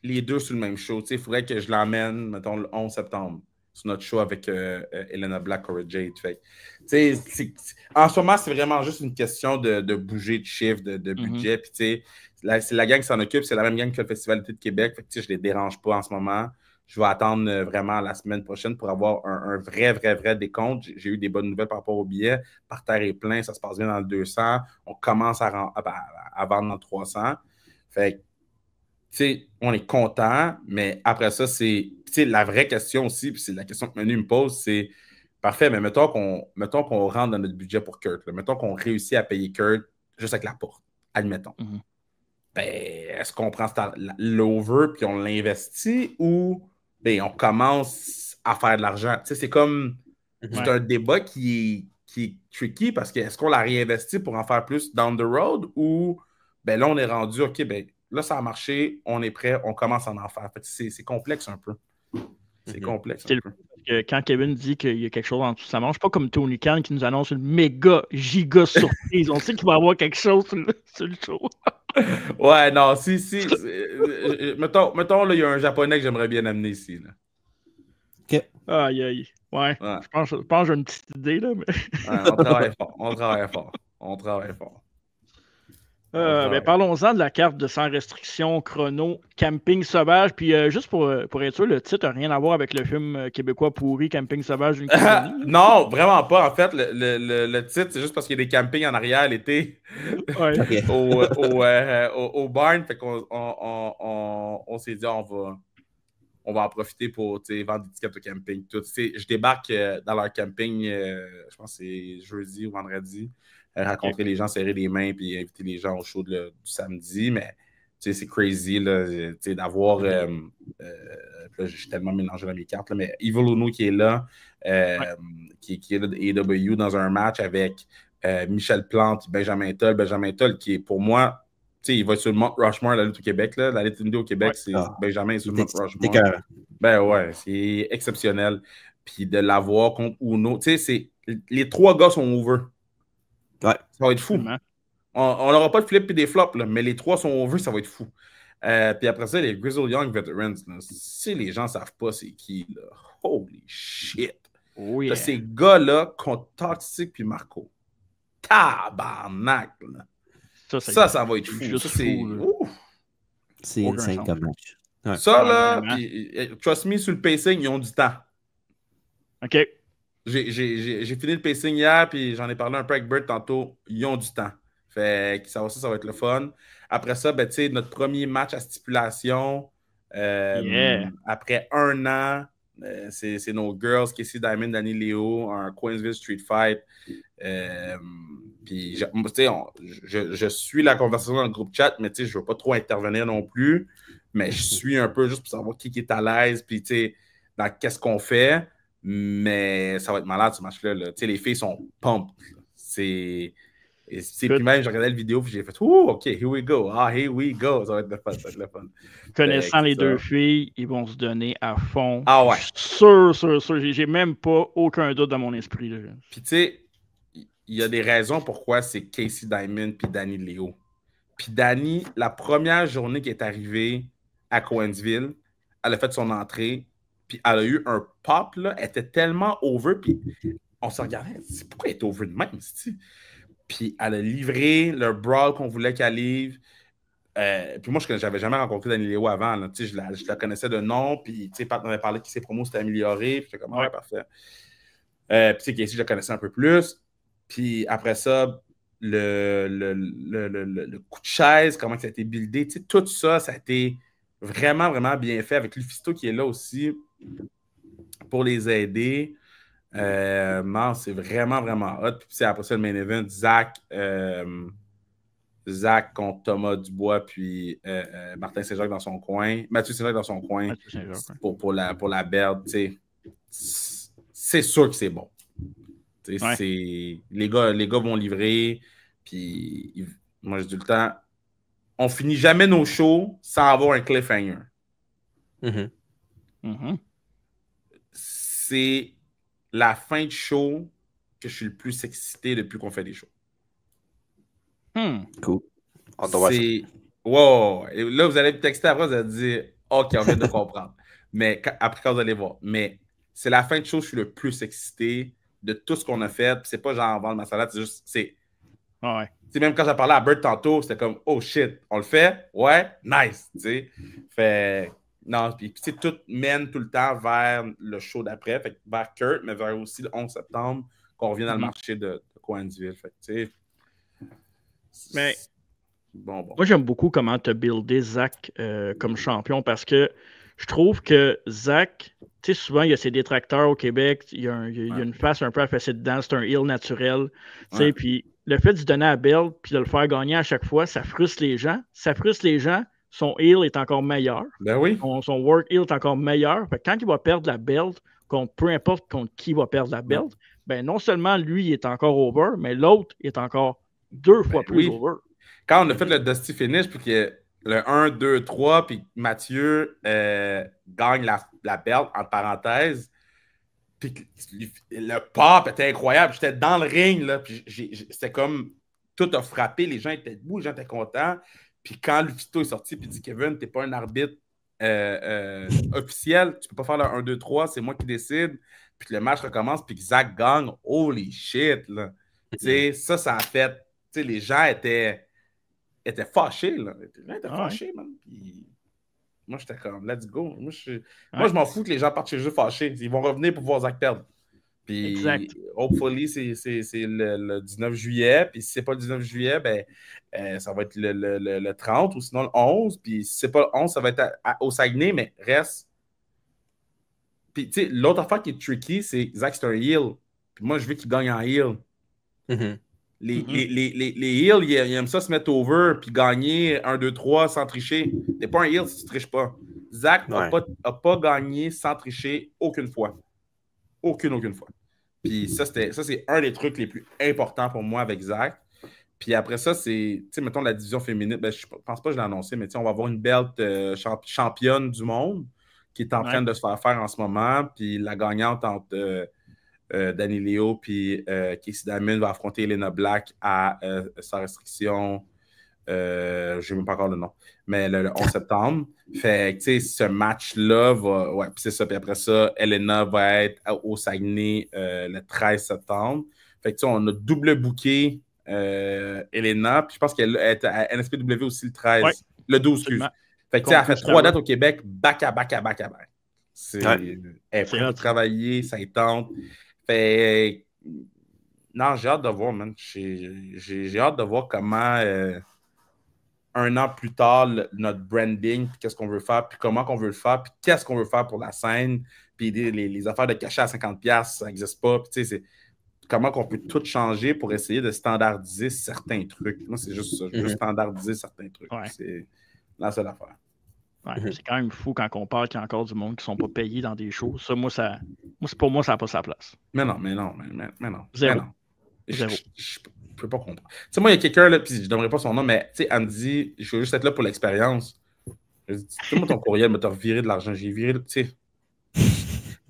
Les deux sur le même show. Il faudrait que je l'emmène, mettons, le 11 septembre sur notre show avec Elena Black ou Jade. En ce moment, c'est vraiment juste une question de bouger de chiffre, de budget. Puis, c'est la gang qui s'en occupe. C'est la même gang que le Festival d'été de Québec. Je ne les dérange pas en ce moment. Je vais attendre vraiment la semaine prochaine pour avoir un vrai décompte. J'ai eu des bonnes nouvelles par rapport au billet. Par terre est plein, ça se passe bien dans le 200. On commence à vendre dans le 300. Fait on est content, mais après ça, c'est la vraie question aussi, puis c'est la question que Manu me pose, c'est parfait, mais mettons qu'on rentre dans notre budget pour Kurt. Là. Mettons qu'on réussit à payer Kurt juste avec la porte. Admettons. Ben, est-ce qu'on prend l'over puis on l'investit ou ben, on commence à faire de l'argent? C'est comme c'est un débat qui est tricky parce que est-ce qu'on la réinvestit pour en faire plus down the road ou ben là, on est rendu, OK, ben là, ça a marché, on est prêt, on commence à en faire. C'est complexe un peu. C'est complexe un peu. Quand Kevin dit qu'il y a quelque chose en dessous de sa manche, pas comme Tony Khan qui nous annonce une méga, giga surprise. On sait qu'il va y avoir quelque chose sur le show. Ouais, non, si. Mettons, là, il y a un Japonais que j'aimerais bien amener ici. Là. OK. Aïe. Ouais. Je pense que j'ai une petite idée, là. Mais... on travaille fort. Ben, parlons-en de la carte de sans restriction chrono Camping Sauvage. Puis juste pour être sûr, le titre n'a rien à voir avec le film québécois pourri Camping Sauvage. Non, vraiment pas. En fait, le titre, c'est juste parce qu'il y a des campings en arrière l'été au barn. Fait qu'on s'est dit, on on va en profiter pour vendre des tickets au camping. Tout. Je débarque dans leur camping, je pense que c'est jeudi ou vendredi, rencontrer les gens, serrer les mains, puis inviter les gens au show du samedi. Mais c'est crazy là, d'avoir. J'ai tellement mélangé dans mes cartes, là, mais Evil Uno qui est là, qui est là de AEW dans un match avec Michel Plante, Benjamin Toll, qui est pour moi. Il va être sur le Mount Rushmore, la lutte au Québec. Là. La lutte indie au Québec, c'est Benjamin sur le Mount Rushmore. Ben ouais, c'est exceptionnel. Puis de l'avoir contre Uno. Les 3 gars sont over. Ouais. Ça va être fou. On n'aura pas de flip et des flops, là, mais les 3 sont over, ça va être fou. Puis après ça, les Grizzled Young Veterans, là, si les gens ne savent pas c'est qui, là, holy shit. Oh yeah. Ces gars-là contre Toxic puis Marco. Tabarnak, là. Ça va être fou. Ça, c'est insane comme match. Ouais. Ça, là, puis, trust me, sur le pacing, ils ont du temps. OK. J'ai fini le pacing hier, puis j'en ai parlé un peu avec Bert tantôt. Ils ont du temps. Fait que ça va être le fun. Après ça, ben, notre premier match à stipulation, après 1 an, c'est nos girls, Casey Diamond, Danny Leo, un Queensville Street Fight. Puis, je suis la conversation dans le groupe chat, mais je ne veux pas trop intervenir non plus. Mais je suis un peu juste pour savoir qui est à l'aise, puis dans qu'est-ce qu'on fait. Mais ça va être malade ce match-là. Là. Les filles sont pumped. Puis même, j'ai regardé la vidéo, puis j'ai fait OK, here we go. Here we go. Ça va être le fun. Connaissant les 2 filles, ils vont se donner à fond. Ah ouais. Sûr. J'ai même pas aucun doute dans mon esprit. Là. Puis il y a des raisons pourquoi c'est Casey Diamond puis Danny Leo. Puis Danny, la première journée qui est arrivée à Cowansville, elle a fait son entrée, puis elle a eu un pop, là, elle était tellement over, puis on se regardait, c'est pourquoi elle est over de même, c'est-tu? Puis elle a livré le brawl qu'on voulait qu'elle livre. Puis moi, je n'avais jamais rencontré Danny Leo avant. Là. Je la connaissais de nom. Puis Pat m'avait parlé que ses promos s'étaient améliorés. Puis j'étais comme, ouais, parfait. Puis Casey, je la connaissais un peu plus. Puis après ça, le coup de chaise, comment ça a été buildé. Tout ça, ça a été vraiment, vraiment bien fait avec Lufisto qui est là aussi pour les aider. Non, c'est vraiment, vraiment hot. Puis après ça, le main event, Zach contre Thomas Dubois, puis Martin Saint-Jacques dans son coin. Mathieu Saint-Jacques dans son coin. Pour la belt. C'est sûr que c'est bon. Ouais. Les gars vont livrer. Puis moi, je dis tout le temps, on finit jamais nos shows sans avoir un cliffhanger. C'est la fin de show que je suis le plus excité depuis qu'on fait des shows. Cool. Wow. Et là, vous allez me texter après, vous allez dire OK, on vient de comprendre. Mais après, quand vous allez voir. Mais c'est la fin de show, je suis le plus excité de tout ce qu'on a fait. C'est pas genre vendre ma salade, c'est juste. Ouais. Même quand j'ai parlé à Bert tantôt, c'était comme oh shit, on le fait? Ouais, nice. Fait. Non, puis tout mène tout le temps vers le show d'après, fait vers Kurt, mais vers aussi le 11 septembre, qu'on revient dans le marché de Cowansville. Fait mais bon. Moi, j'aime beaucoup comment tu as buildé Zach comme champion parce que je trouve que Zach, tu sais, souvent, il y a ses détracteurs au Québec, il y a une face un peu affaissée dedans, c'est un heel naturel, tu sais, puis le fait de se donner à belt puis de le faire gagner à chaque fois, ça frustre les gens. Son heel est encore meilleur. Ben oui. Son work heel est encore meilleur. Fait que quand il va perdre la belt, peu importe contre qui va perdre la belt, ben non seulement lui il est encore over, mais l'autre est encore 2 fois plus over. Quand on a fait le Dusty Finish, puis que le 1, 2, 3, puis Mathieu gagne la belt, entre parenthèses, puis le pop était incroyable. J'étais dans le ring, là, puis c'était comme tout a frappé, les gens étaient debout, les gens étaient contents. Puis quand Lufisto est sorti, puis dit Kevin, t'es pas un arbitre officiel, tu peux pas faire le 1, 2, 3, c'est moi qui décide. Puis le match recommence, puis que Zach gagne. Holy shit, là. Ça a fait. Les gens étaient fâchés, là. Les gens étaient fâchés, man. Puis moi, j'étais comme, let's go. Moi, je m'en fous que les gens partent chez eux fâchés. Ils vont revenir pour voir Zach perdre. Puis, hopefully, c'est le 19 juillet. Puis, si c'est pas le 19 juillet, ben, ça va être le 30 ou sinon le 11. Puis, si c'est pas le 11, ça va être au Saguenay, mais reste Puis, tu sais, l'autre affaire qui est tricky, c'est Zach, c'est un heel. Puis moi, je veux qu'il gagne en heel. Les heels, ils aiment ça se mettre over puis gagner 1, 2, 3 sans tricher. T'es pas un heel si tu triches pas. Zach n'a pas gagné sans tricher aucune fois. Aucune fois. Puis ça, c'est un des trucs les plus importants pour moi avec Zach. Puis après ça, c'est, tu sais, mettons la division féminine, ben, je pense pas que je l'ai annoncé, mais tu sais, on va avoir une belt championne du monde qui est en train de se faire en ce moment. Puis la gagnante entre Danny Leo puis Casey Diamond va affronter Elena Black à sa restriction. Je n'ai même pas encore le nom, mais le 11 septembre. Fait que, tu sais, ce match-là va. Ouais, puis c'est ça. Puis après ça, Elena va être au Saguenay le 13 septembre. Fait que, tu sais, on a double booké Elena. Puis je pense qu'elle est à NSPW aussi le 13. Le 12, excuse. Fait que, tu sais, elle fait 3 dates au Québec, back à back. Elle est prête à travailler, ça y tente. Fait. Non, j'ai hâte de voir, man. J'ai hâte de voir comment. 1 an plus tard, notre branding, puis qu'est-ce qu'on veut faire, puis comment qu'on veut le faire, puis qu'est-ce qu'on veut faire pour la scène, puis les affaires de cachet à 50$, ça n'existe pas. Puis tu sais, c'est comment qu'on peut tout changer pour essayer de standardiser certains trucs. Moi, c'est juste ça. Je veux standardiser certains trucs. C'est la seule affaire. C'est quand même fou quand on parle qu'il y a encore du monde qui ne sont pas payés dans des shows. Ça, pour moi, ça n'a pas sa place. Mais non. Zéro. Je peux pas comprendre. Tu sais, moi, il y a quelqu'un, là, puis je ne donnerai pas son nom, mais tu sais, elle me dit, je veux juste être là pour l'expérience. Je dis, moi, ton courriel me t'a reviré de l'argent. J'ai viré, tu sais.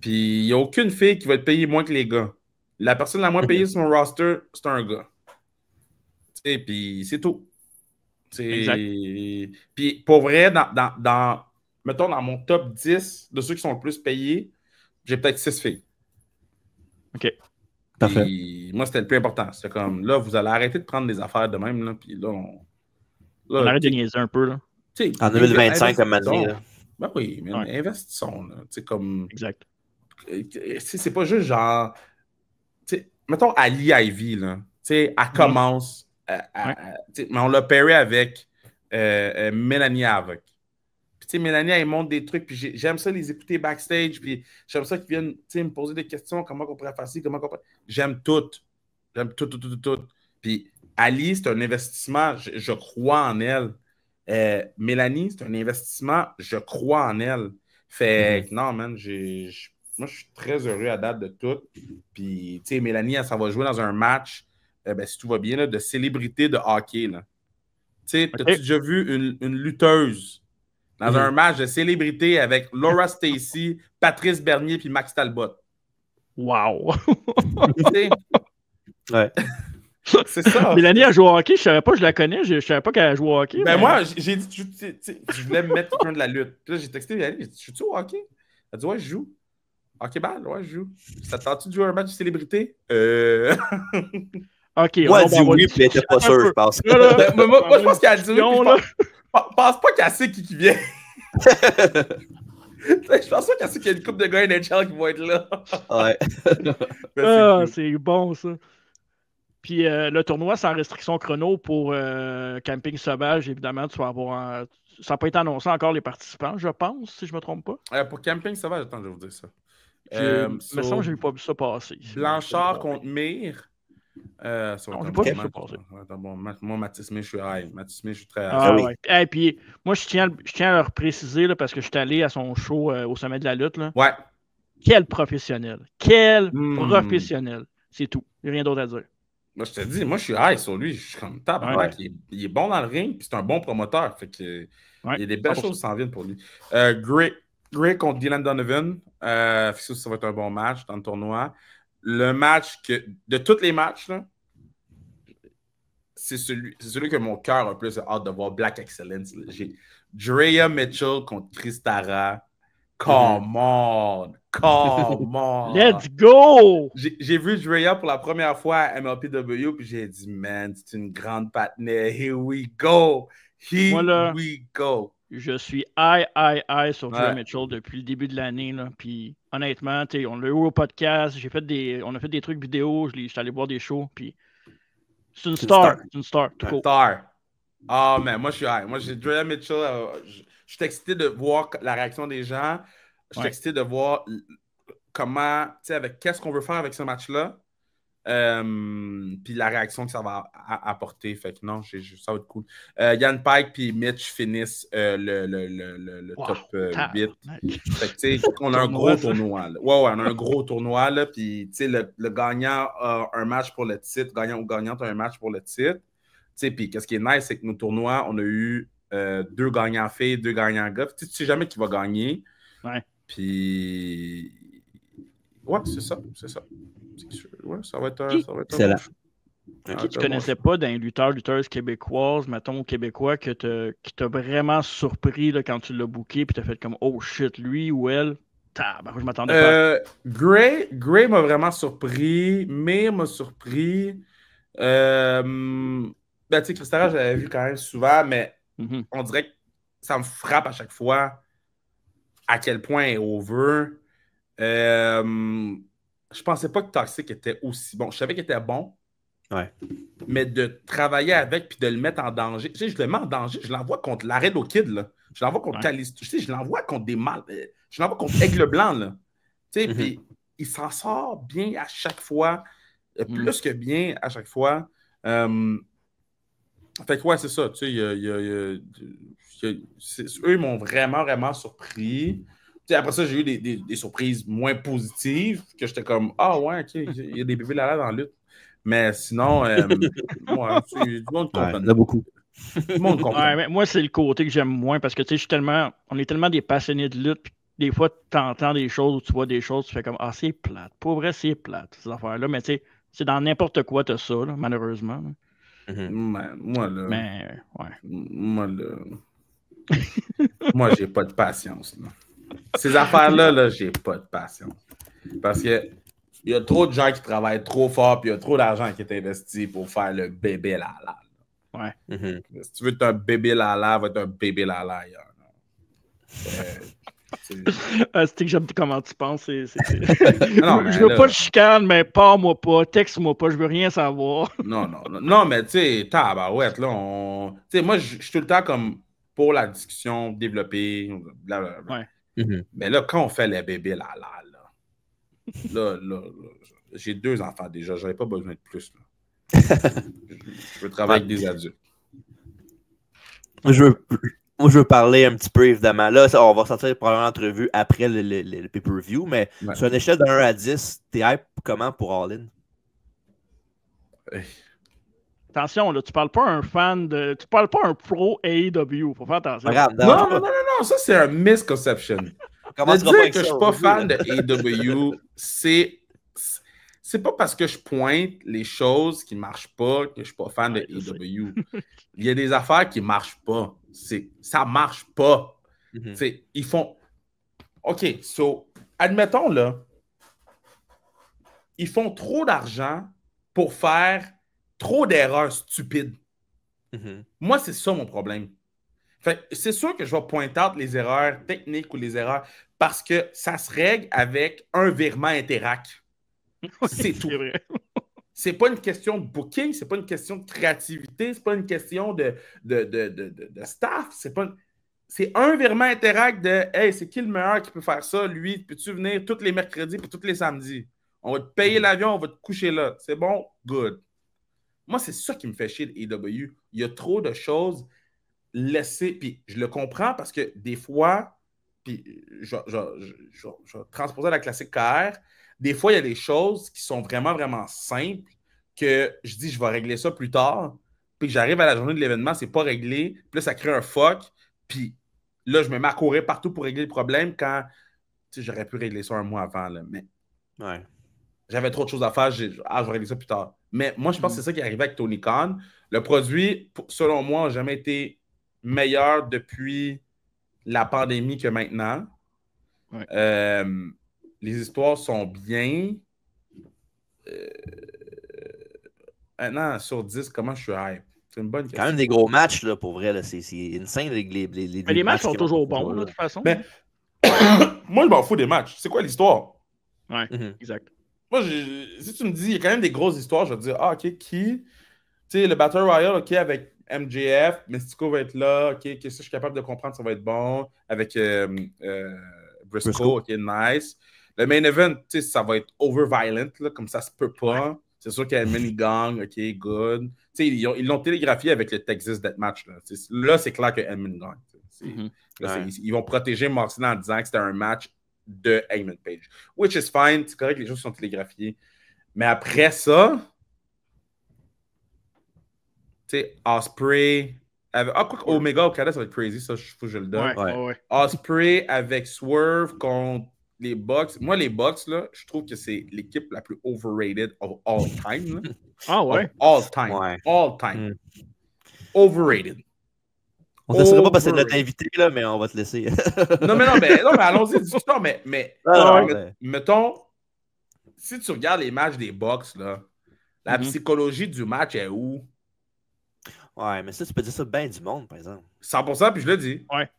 Puis il n'y a aucune fille qui va être payée moins que les gars. La personne la moins payée sur mon roster, c'est un gars. Tu sais, puis c'est tout. Exact. Puis pour vrai, mettons, dans mon top 10 de ceux qui sont le plus payés, j'ai peut-être 6 filles. OK. Parfait. Moi, c'était le plus important. C'est comme, là, vous allez arrêter de prendre des affaires de même. Là, puis là, on arrête de niaiser un peu. Là. En 2025, comme année. Ben oui, mais investissons. Là, comme, exact. C'est pas juste genre... Mettons Ali Ivy, là. Elle commence... mais on l'a pairé avec Mélanie Havoc. Puis, Mélanie, elle montre des trucs, puis j'aime ça les écouter backstage, puis j'aime ça qu'ils viennent me poser des questions, comment on pourrait faire ci, comment on pourrait... J'aime tout. Puis Ali, c'est un investissement, je crois en elle. Mélanie, c'est un investissement, je crois en elle. Fait que non, man, moi, je suis très heureux à date de tout. Puis, tu sais, Mélanie, ça va jouer dans un match, si tout va bien, là, de célébrité de hockey. Tu sais, as-tu déjà vu une lutteuse dans un match de célébrité avec Laura Stacy, Patrice Bernier puis Max Talbot? Wow! Ouais. C'est ça. Mélanie a joué au hockey, je savais pas, je la connais, je savais pas qu'elle a joué au hockey. Ben moi, j'ai dit, je voulais me mettre quelqu'un de la lutte. Puis là, j'ai texté Mélanie, j'ai dit, je suis-tu au hockey? Elle dit, ouais, je joue. Hockey-ball, ouais, je joue. Ça te tente-tu de jouer un match de célébrité? OK. Moi, elle dit oui, puis elle était pas sûre, je pense. Moi, je pense qu'elle a dit oui, je pense pas qu'elle sait qui vient. Je pense pas qu'elle sait qu'il y a une couple de gars NHL qui vont être là. Ouais. C'est bon, ça. Puis le tournoi sans restriction chrono pour Camping Sauvage, évidemment, tu vas avoir... Ça n'a pas été annoncé encore les participants, je pense, si je ne me trompe pas. Pour Camping Sauvage, attends, je vais vous dire ça. Il me semble que je n'ai pas vu ça passer. Blanchard contre Mire. Non, je n'ai pas vu ça passer. Moi, Mathis Smith, je suis high. Mathis Smith, je suis très high. Ouais. Et puis, moi, je tiens à leur préciser, là, parce que je suis allé à son show au sommet de la lutte. Là. Ouais. Quel professionnel. Quel professionnel. C'est tout. Il n'y a rien d'autre à dire. Moi, je te dis, moi, je suis high sur lui. Je suis comme tabarnak. Il est bon dans le ring, puis c'est un bon promoteur. Fait que, il y a des belles choses qui s'en viennent pour lui. Gray contre Dylan Donovan. Ça va être un bon match dans le tournoi. Le match de tous les matchs, là, c'est celui que mon cœur a le plus hâte de voir, Black Excellence. J'ai Drea Mitchell contre Chris Tara. Come on! Let's go! J'ai vu Drea pour la première fois à MLPW, puis j'ai dit, man, c'est une grande partenaire. Here we go! We go! Je suis high sur Drea Mitchell depuis le début de l'année. Puis honnêtement, on l'a eu au podcast, on a fait des trucs vidéo, je suis allé voir des shows, puis c'est une star. C'est une star. Tout star. Ah, mais moi, je suis high. Moi, j'ai Drea Mitchell. Je suis excité de voir la réaction des gens. Je suis excité de voir comment, tu sais, avec qu'est-ce qu'on veut faire avec ce match-là. Puis la réaction que ça va apporter. Fait que non, ça va être cool. Yann Pike puis Mitch finissent le top 8. Fait que tu sais, on a un gros tournoi. Là. Ouais, on a un gros tournoi. Là, puis tu sais, le gagnant a un match pour le titre. Gagnant ou gagnante a un match pour le titre. Tu sais, puis qu'est-ce qui est nice, c'est que nos tournois, on a eu 2 gagnants filles, 2 gagnants gars. Tu sais jamais qui va gagner. Ouais. Puis ouais, c'est ça. Ouais, ça va être excellent. Qui tu connaissais pas d'un lutteuses québécoises, mettons, québécois, qui t'a vraiment surpris là, quand tu l'as booké, puis t'as fait comme oh shit, lui ou elle, je m'attendais pas. Gray m'a vraiment surpris, Mir m'a surpris. Ben, tu sais, Christara, je l'avais vu quand même souvent, mais on dirait que ça me frappe à chaque fois à quel point elle est over. Je pensais pas que Toxic était aussi bon. Je savais qu'il était bon. Ouais. Mais de travailler avec puis de le mettre en danger. Tu sais, je le mets en danger. Je l'envoie contre Laredo Kid, là. Je l'envoie contre Calisto. Tu sais, je l'envoie contre des mal. Je l'envoie contre Aigle Blanc, là. Tu sais, puis il s'en sort bien à chaque fois. Plus que bien à chaque fois. Fait que ouais, c'est ça. Tu sais, eux, ils m'ont vraiment, vraiment surpris. T'sais, après ça, j'ai eu des surprises moins positives que j'étais comme ah ouais, ok, il y a des bébés là dans la lutte. Mais sinon, moi, tout le monde comprend. Il y en a beaucoup. Tout le monde comprend. Ouais, mais moi, c'est le côté que j'aime moins parce que tu sais, on est tellement des passionnés de lutte, puis des fois, tu entends des choses ou tu vois des choses, tu fais comme ah, c'est plate. Pour vrai, c'est plate, ces affaires-là. Mais tu sais, c'est dans n'importe quoi, tu as ça, là, malheureusement. Là. Moi, là. Mais, ouais. Moi, j'ai pas de patience. Là. Ces affaires-là, là, j'ai pas de patience. Parce que il y a trop de gens qui travaillent trop fort, puis il y a trop d'argent qui est investi pour faire le bébé lala. Ouais. Si tu veux être un bébé lala, va être un bébé lala ailleurs. C'est que j'aime comment tu penses. Non, je veux pas de chicane, mais parle-moi pas, texte-moi pas, je veux rien savoir. Non, mais tu sais, tabarouette, là, tu sais, moi, je suis tout le temps comme pour la discussion, développer, blablabla. Ouais. Mais là, quand on fait les bébés lala, là, j'ai 2 enfants déjà, j'aurais pas besoin de plus. Là. Je veux travailler avec des adultes. Je veux parler un petit peu, évidemment. Là, on va sortir probablement l'entrevue après le pay-per-view, mais sur une échelle de 1 à 10, t'es hype comment pour All-In? Attention, là, tu parles pas un fan de. Tu parles pas un pro AEW. Faut faire attention. Regarde, non, ça c'est un misconception. De dire que je suis pas fan de AEW, c'est pas parce que je pointe les choses qui marchent pas que je suis pas fan de AEW. Il y a des affaires qui marchent pas. Ça marche pas. Ils font. OK, admettons là, ils font trop d'argent pour faire trop d'erreurs stupides. Moi, c'est ça mon problème. Fait, c'est sûr que je vais pointer out les erreurs techniques ou les erreurs parce que ça se règle avec un virement Interact. C'est tout. C'est pas une question de booking, c'est pas une question de créativité, c'est pas une question de staff. C'est un virement Interact de hey, c'est qui le meilleur qui peut faire ça? Lui, peux-tu venir tous les mercredis et tous les samedis? On va te payer l'avion, on va te coucher là. C'est bon? Good. Moi, c'est ça qui me fait chier de AEW. Il y a trop de choses laissées. Puis je le comprends parce que des fois, puis je transposer la classique KR, des fois, il y a des choses qui sont vraiment, vraiment simples que je dis, je vais régler ça plus tard. Puis j'arrive à la journée de l'événement, c'est pas réglé. Puis là, ça crée un fuck. Puis là, je me mets à courir partout pour régler le problème quand j'aurais pu régler ça un mois avant. Là, mais j'avais trop de choses à faire. Je vais régler ça plus tard. Mais moi, je pense que c'est ça qui est arrivé avec Tony Khan. Le produit, selon moi, n'a jamais été meilleur depuis la pandémie que maintenant. Les histoires sont bien. Maintenant, sur 10, comment je suis hype? C'est une bonne question. Quand même des gros matchs, là, pour vrai. C'est insane. Les matchs sont toujours bons, là, de toute façon. Mais moi, je m'en fous des matchs. C'est quoi l'histoire? Ouais, exact. Moi, si tu me dis, il y a quand même des grosses histoires, je vais te dire, OK, qui? Tu sais, le Battle Royale, OK, avec MJF, Mystico va être là, OK, que ça, je suis capable de comprendre, ça va être bon. Avec Briscoe, OK, nice. Le main event, ça va être over-violent, comme ça se peut pas. Ouais. C'est sûr qu'Edmund, il gagne, OK, good. Ils l'ont télégraphié avec le Texas Deathmatch. Là, c'est clair que Edmund gagne. Ils vont protéger Moxley en disant que c'était un match de Hangman Page. Which is fine, c'est correct que les choses sont télégraphiées. Mais après ça, Ospreay... Omega Okada, ça va être crazy, ça, faut que je le donne. Ouais. Ospreay avec Swerve contre les Bucks. Moi, les Bucks, là, je trouve que c'est l'équipe la plus overrated of all time. Là. Ah ouais? Of all time. Ouais. All time. Overrated. On ne te pas parce que c'est notre invité, là, mais on va te laisser. non, mais allons-y, discutons. Mais mettons, si tu regardes les matchs des Bucks, là, la psychologie du match est où? Ouais, mais ça, tu peux dire ça bien du monde, par exemple. 100%, puis je le dis. Ouais.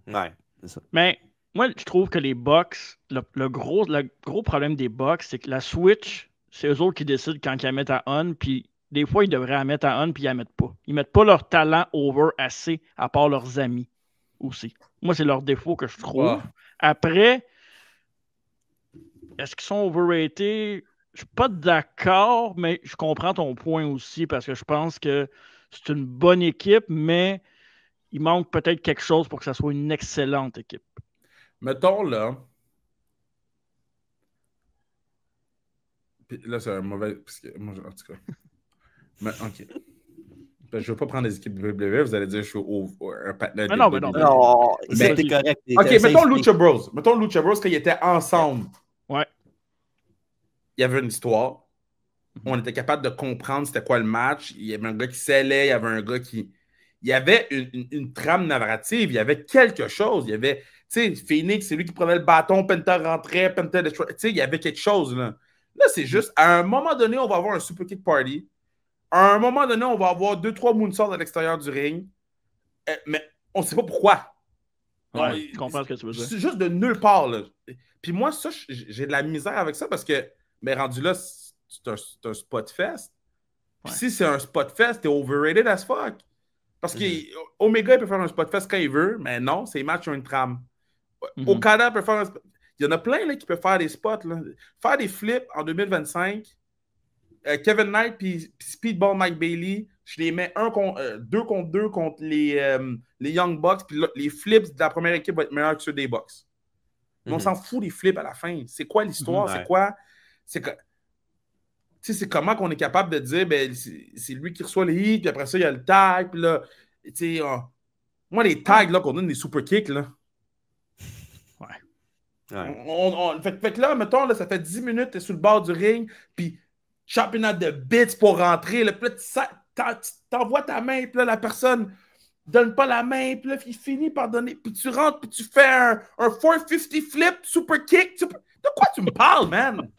Ouais, c'est ça. Mais moi, je trouve que les Bucks, le gros problème des Bucks, c'est que la Switch, c'est eux autres qui décident quand ils la mettent à on, puis des fois, ils devraient la mettre à on, puis ils la mettent pas. Ils mettent pas leur talent over assez, à part leurs amis aussi. Moi, c'est leur défaut que je trouve. Wow. Après, est-ce qu'ils sont overrated? Je suis pas d'accord, mais je comprends ton point aussi, parce que je pense que c'est une bonne équipe, mais il manque peut-être quelque chose pour que ça soit une excellente équipe. Mettons là. Puis là, c'est un mauvais. Parce que moi, en tout cas. Mais, OK. Je ne veux pas prendre des équipes de WWE, vous allez dire que je suis un partenaire de WWE. Non, c'était correct. OK, mettons Lucha Bros. Mettons Lucha Bros, quand ils étaient ensemble. Ouais. Il y avait une histoire. On était capable de comprendre c'était quoi le match. Il y avait un gars qui scellait, il y avait un gars qui. Il y avait une trame narrative, il y avait quelque chose. Il y avait, tu sais, Phoenix, c'est lui qui prenait le bâton, Penta rentrait, Penta destroy. Tu sais, il y avait quelque chose, là. Là, c'est juste, à un moment donné, on va avoir un super kick party. À un moment donné, on va avoir 2-3 moonsaults à l'extérieur du ring. Mais on ne sait pas pourquoi. Ouais, je comprends ce que tu veux dire. C'est juste de nulle part, là. Puis moi, ça, j'ai de la misère avec ça parce que, mais rendu là, c'est un spot fest. Puis si c'est un spot fest, t'es overrated as fuck. Parce qu'Omega, il peut faire un spot fest quand il veut, mais non, ses matchs ont une trame. Okada peut faire un spot. Il y en a plein là, qui peuvent faire des spots. Là. Faire des flips en 2025. Kevin Knight puis Speedball Mike Bailey, je les mets 2 contre 2 contre les Young Bucks. Puis les flips de la première équipe vont être meilleurs que ceux des Bucks. Mais on s'en fout des flips à la fin. C'est quoi l'histoire? C'est quoi? C'est comment qu'on est capable de dire ben, c'est lui qui reçoit les hits, puis après ça, il y a le tag. Puis là, moi, les tags là, qu'on donne des super kicks, là. Fait que là, mettons, là, ça fait 10 minutes, t'es sur le bord du ring, puis chopping out de bits pour rentrer. Là, puis là, t'envoies ta main, puis là, la personne donne pas la main, puis là, il finit par donner, puis tu rentres, puis tu fais un 450 flip, super kick. De quoi tu me parles, man?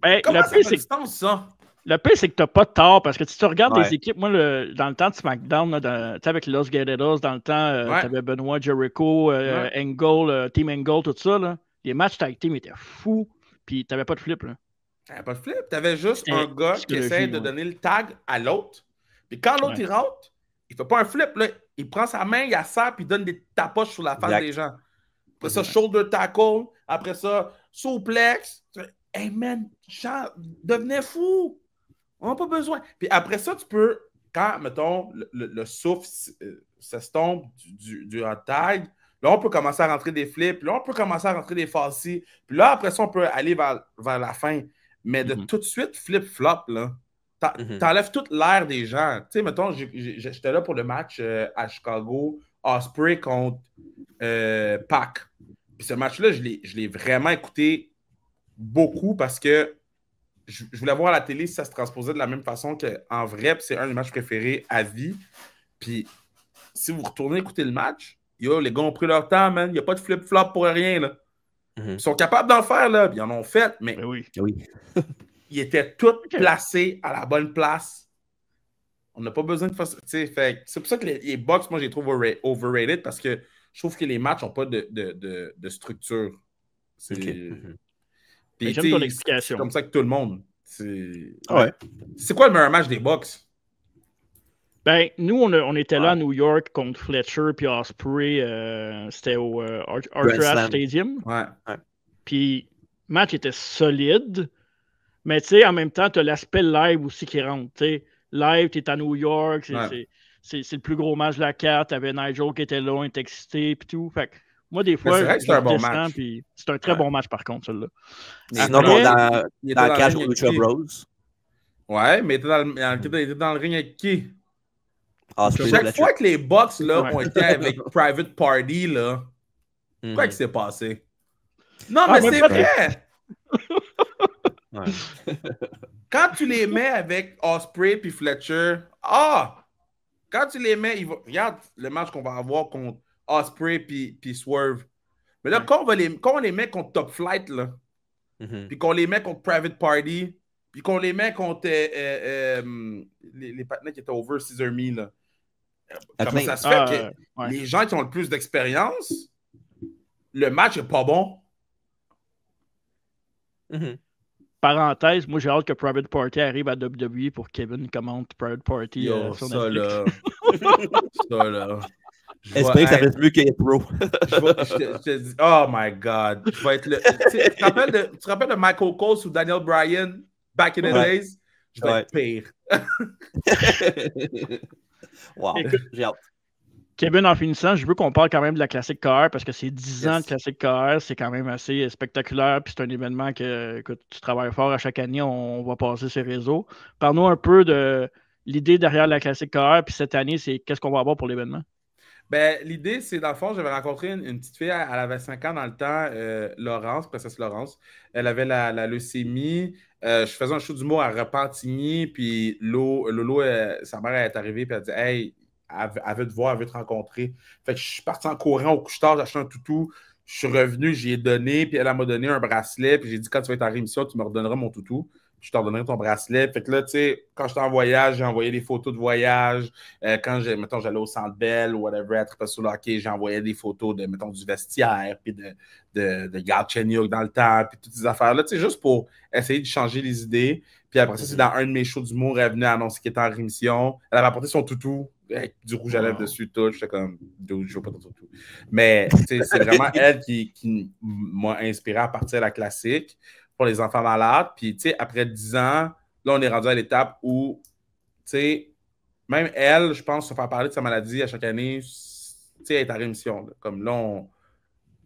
Ben, comment ça fait distance, ça? Le pire, c'est que t'as pas de tort, parce que si tu regardes des équipes, moi, dans le temps de SmackDown, avec Los Guerreros, dans le temps, t'avais Benoit, Jericho, Angle, Team Angle, tout ça, là, les matchs tag team étaient fous, puis t'avais pas de flip, là. T'avais pas de flip, t'avais juste un gars qui essaie de donner le tag à l'autre, puis quand l'autre, il rentre, il fait pas un flip, là, il prend sa main, il serre, puis il donne des tapoches sur la face des gens. Après ça, shoulder tackle, après ça, suplex. Hey man, devenez fou! On n'a pas besoin. Puis après ça, tu peux, quand, mettons, le souffle s'estompe du hot tag, là, on peut commencer à rentrer des flips, là, on peut commencer à rentrer des fascies, puis là, après ça, on peut aller vers la fin. Mais de tout de suite, flip-flop, là, t'enlèves toute l'air des gens. Tu sais, mettons, j'étais là pour le match à Chicago, Ospreay contre Pac. Puis ce match-là, je l'ai vraiment écouté beaucoup parce que je voulais voir à la télé si ça se transposait de la même façon qu'en vrai, puis c'est un des matchs préférés à vie. Puis si vous retournez écouter le match, les gars ont pris leur temps, man. Il n'y a pas de flip-flop pour rien, là. Ils sont capables d'en faire, là. Ils en ont fait, mais oui. ils étaient tous placés à la bonne place. On n'a pas besoin de faire ça. C'est pour ça que les Bucks, moi, je les trouve overrated parce que je trouve que les matchs n'ont pas de structure. Puis, j'aime ton explication. C'est comme ça que tout le monde. C'est quoi le meilleur match des Bucks? Ben, nous, on était là à New York contre Fletcher puis Ospreay. C'était au Arthur Ashe Stadium. Ouais. Puis, le match était solide. Mais, tu sais, en même temps, tu as l'aspect live aussi qui rentre. T'sais. Live, tu es à New York. C'est le plus gros match de la carte. Tu avais Nigel qui était là, on était excité. Puis tout. Fait que, moi, des fois, c'est vrai que c'est un bon match. C'est un très bon match, par contre, celui-là. Sinon, dans le cage contre Lucha Bros. Ouais, mais il était dans le ring avec qui? Chaque fois que les Bucks là, ont été avec Private Party, là, quoi qui s'est passé? Non, mais c'est vrai! Quand tu les mets avec Ospreay puis Fletcher, quand tu les mets, regarde le match qu'on va avoir contre Ospreay puis Swerve. Mais là, quand on les met contre Top Flight, là, puis qu'on les met contre Private Party, puis qu'on les met contre les partenaires qui étaient over Caesar Me, là. Comment ça se fait que les gens qui ont le plus d'expérience, le match est pas bon? Parenthèse, moi j'ai hâte que Private Party arrive à WWE pour que Kevin commente Private Party sur Netflix. Ça là. J'espère que ça fait mieux qu'être pro. Je te dis, oh my God. Je vais être tu te rappelles de Michael Cole ou Daniel Bryan back in the days? Je vais être pire. Wow, j'ai hâte. Kevin, en finissant, je veux qu'on parle quand même de la Classique KR parce que c'est 10 ans de Classique KR, c'est quand même assez spectaculaire, puis c'est un événement que tu travailles fort à chaque année, on va passer ces réseaux. Parle-nous un peu de l'idée derrière la Classique KR, puis cette année, c'est qu'est-ce qu'on va avoir pour l'événement? Ben, l'idée, c'est dans le fond, j'avais rencontré une petite fille, elle avait 5 ans dans le temps, Laurence, princesse Laurence. Elle avait la leucémie. Je faisais un show d'humour à Repentigny, puis Lolo, sa mère est arrivée, puis elle a dit « Hey, elle veut te voir, elle veut te rencontrer. » Fait que je suis parti en courant au couche-tard, j'ai acheté un toutou. Je suis revenu, j'y ai donné, puis elle m'a donné un bracelet, puis j'ai dit « Quand tu vas être en rémission, tu me redonneras mon toutou. » Je te redonnerai ton bracelet. Fait que là, tu sais, quand j'étais en voyage, j'ai envoyé des photos de voyage. Quand mettons, j'allais au Centre Bell ou whatever, à triper sur le hockey, j'envoyais des photos de, mettons, du vestiaire, puis de Galchenyuk dans le temps, puis toutes ces affaires-là, tu sais, juste pour essayer de changer les idées. Puis après ça, c'est dans un de mes shows d'humour, elle venait annoncer qu'elle était en rémission. Elle avait apporté son toutou avec du rouge à lèvres dessus, tout. J'étais comme, je veux pas ton toutou. Mais, tu sais, c'est vraiment elle qui m'a inspiré à partir de la classique pour les enfants malades. Puis, tu sais, après 10 ans, là, on est rendu à l'étape où, tu sais, même elle, je pense, se faire parler de sa maladie à chaque année, tu sais, elle est en rémission. Là. Comme là,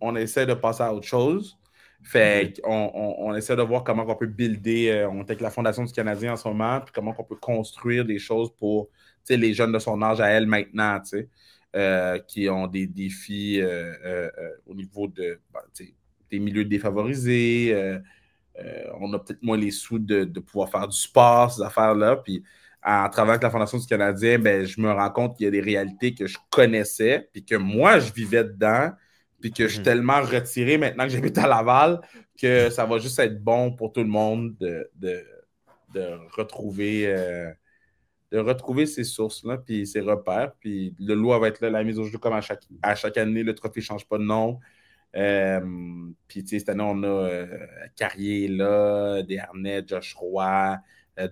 on essaie de passer à autre chose. Fait qu'on essaie de voir comment on peut builder. On est avec la Fondation du Canadien en ce moment, puis comment on peut construire des choses pour, tu sais, les jeunes de son âge à elle maintenant, tu sais, qui ont des défis au niveau de, des milieux défavorisés. On a peut-être moins les sous de pouvoir faire du sport, ces affaires-là. Puis en travaillant avec la Fondation du Canadien, ben, je me rends compte qu'il y a des réalités que je connaissais, puis que moi, je vivais dedans, puis que je suis tellement retiré maintenant que j'habite à Laval que ça va juste être bon pour tout le monde de retrouver ces sources-là, puis ces repères. Puis le lot va être là, la mise au jeu comme à chaque année, le trophée ne change pas de nom. Puis, tu sais, cette année, on a Carrier là, Desharnais, Josh Roy,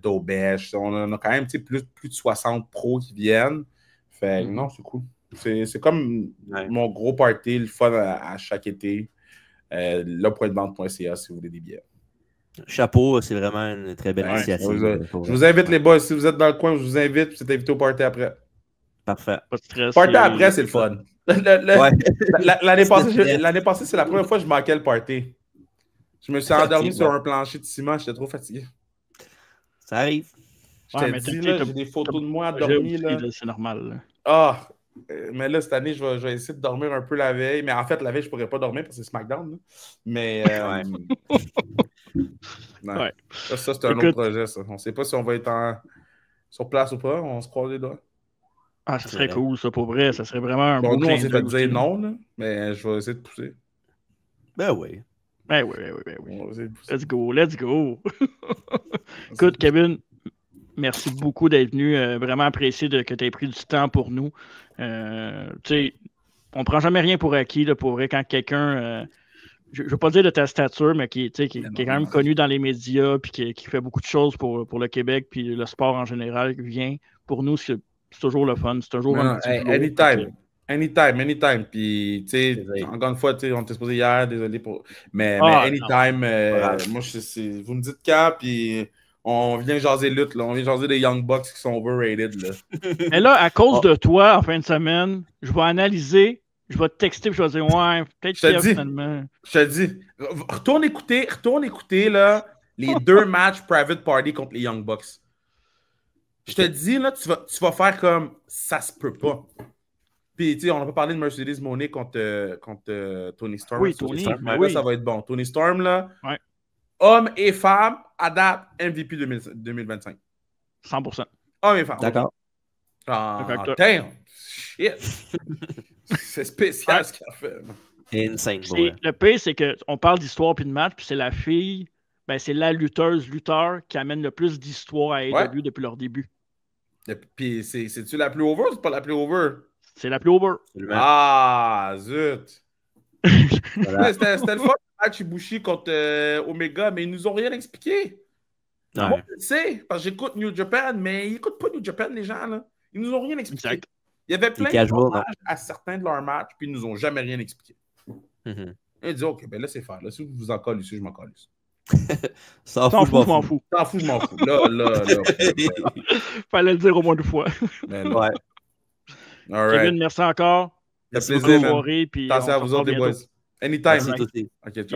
Daubèche. On a quand même plus de 60 pros qui viennent. Fait non, c'est cool. C'est comme mon gros party, le fun à chaque été. Là, pointdevente.ca si vous voulez des billets. Chapeau, c'est vraiment une très belle initiative. Je vous invite, les boys. Si vous êtes dans le coin, je vous invite. Vous êtes invités au party après. Parfait. Pas de stress. Party après, c'est le fun. L'année passée, c'est la première fois que je manquais le party. Je me suis endormi sur un plancher de ciment, j'étais trop fatigué. Ça arrive. Je t'ai dit, là, j'ai des photos de moi endormi. C'est normal. Mais là, cette année, je vais essayer de dormir un peu la veille. Mais en fait, la veille, je ne pourrais pas dormir parce que c'est SmackDown. Là. Mais ça, c'est un autre projet. Ça. On ne sait pas si on va être sur place ou pas. On se croise les doigts. Ah, ça serait cool, ça, pour vrai. Ça serait vraiment un bon, beau nous, on s'est fait dire non, là, mais je vais essayer de pousser. Ben oui. Ben oui. On va essayer de pousser. Let's go. Écoute, Kevin, merci beaucoup d'être venu. Vraiment apprécié que tu aies pris du temps pour nous. Tu sais, on ne prend jamais rien pour acquis, là, pour vrai, quand quelqu'un... je ne veux pas dire de ta stature, mais qui est quand même connu dans les médias puis qui fait beaucoup de choses pour le Québec puis le sport en général vient. Pour nous, c'est toujours le fun. C'est toujours un petit boulot. Anytime. Puis, tu sais, encore une fois, on t'est exposé hier, désolé pour. Mais anytime, moi, vous me dites quand, puis on vient jaser lutte, là. On vient jaser des Young Bucks qui sont overrated, là. Mais là, à cause de toi, en fin de semaine, je vais analyser, je vais te texter, puis je vais dire, ouais, peut-être qu'il finalement. Je te dis, retourne écouter, là, les 2 matchs Private Party contre les Young Bucks. Je te dis, là, tu vas faire comme ça se peut pas. Puis, tu sais, on n'a pas parlé de Mercedes Moné contre Tony Storm. Oui, Tony. Mais là, ça va être bon. Tony Storm, là, ouais. Homme et femme, à MVP 2025. 100%. Homme et femme. D'accord. Damn. Shit. C'est spécial ce qu'il a fait. Insane. Le pire, c'est qu'on parle d'histoire puis de match, puis c'est la fille, c'est la lutteur qui amène le plus d'histoire à AEW depuis leur début. Puis, c'est-tu la plus over ou c'est pas la plus over? C'est la plus over. Ah, zut. Voilà. C'était le fun, le match Ibushi contre Omega, mais ils nous ont rien expliqué. Ouais. Moi, je le sais, parce que j'écoute New Japan, mais ils n'écoutent pas New Japan, les gens, là. Ils nous ont rien expliqué. Exact. Il y avait plein de hommages à certains de leurs matchs, puis ils nous ont jamais rien expliqué. Ils disent, OK, ben laissez faire. Là, si vous vous en collez ici, je m'en colle ici. S'en fout, je m'en fous. S'en fout, je m'en fous. Là. Fallait le dire au moins 2 fois. Ouais. Kevin, merci encore. Ça fait plaisir. Attention à vous autres, les boys. Anytime. Merci, OK,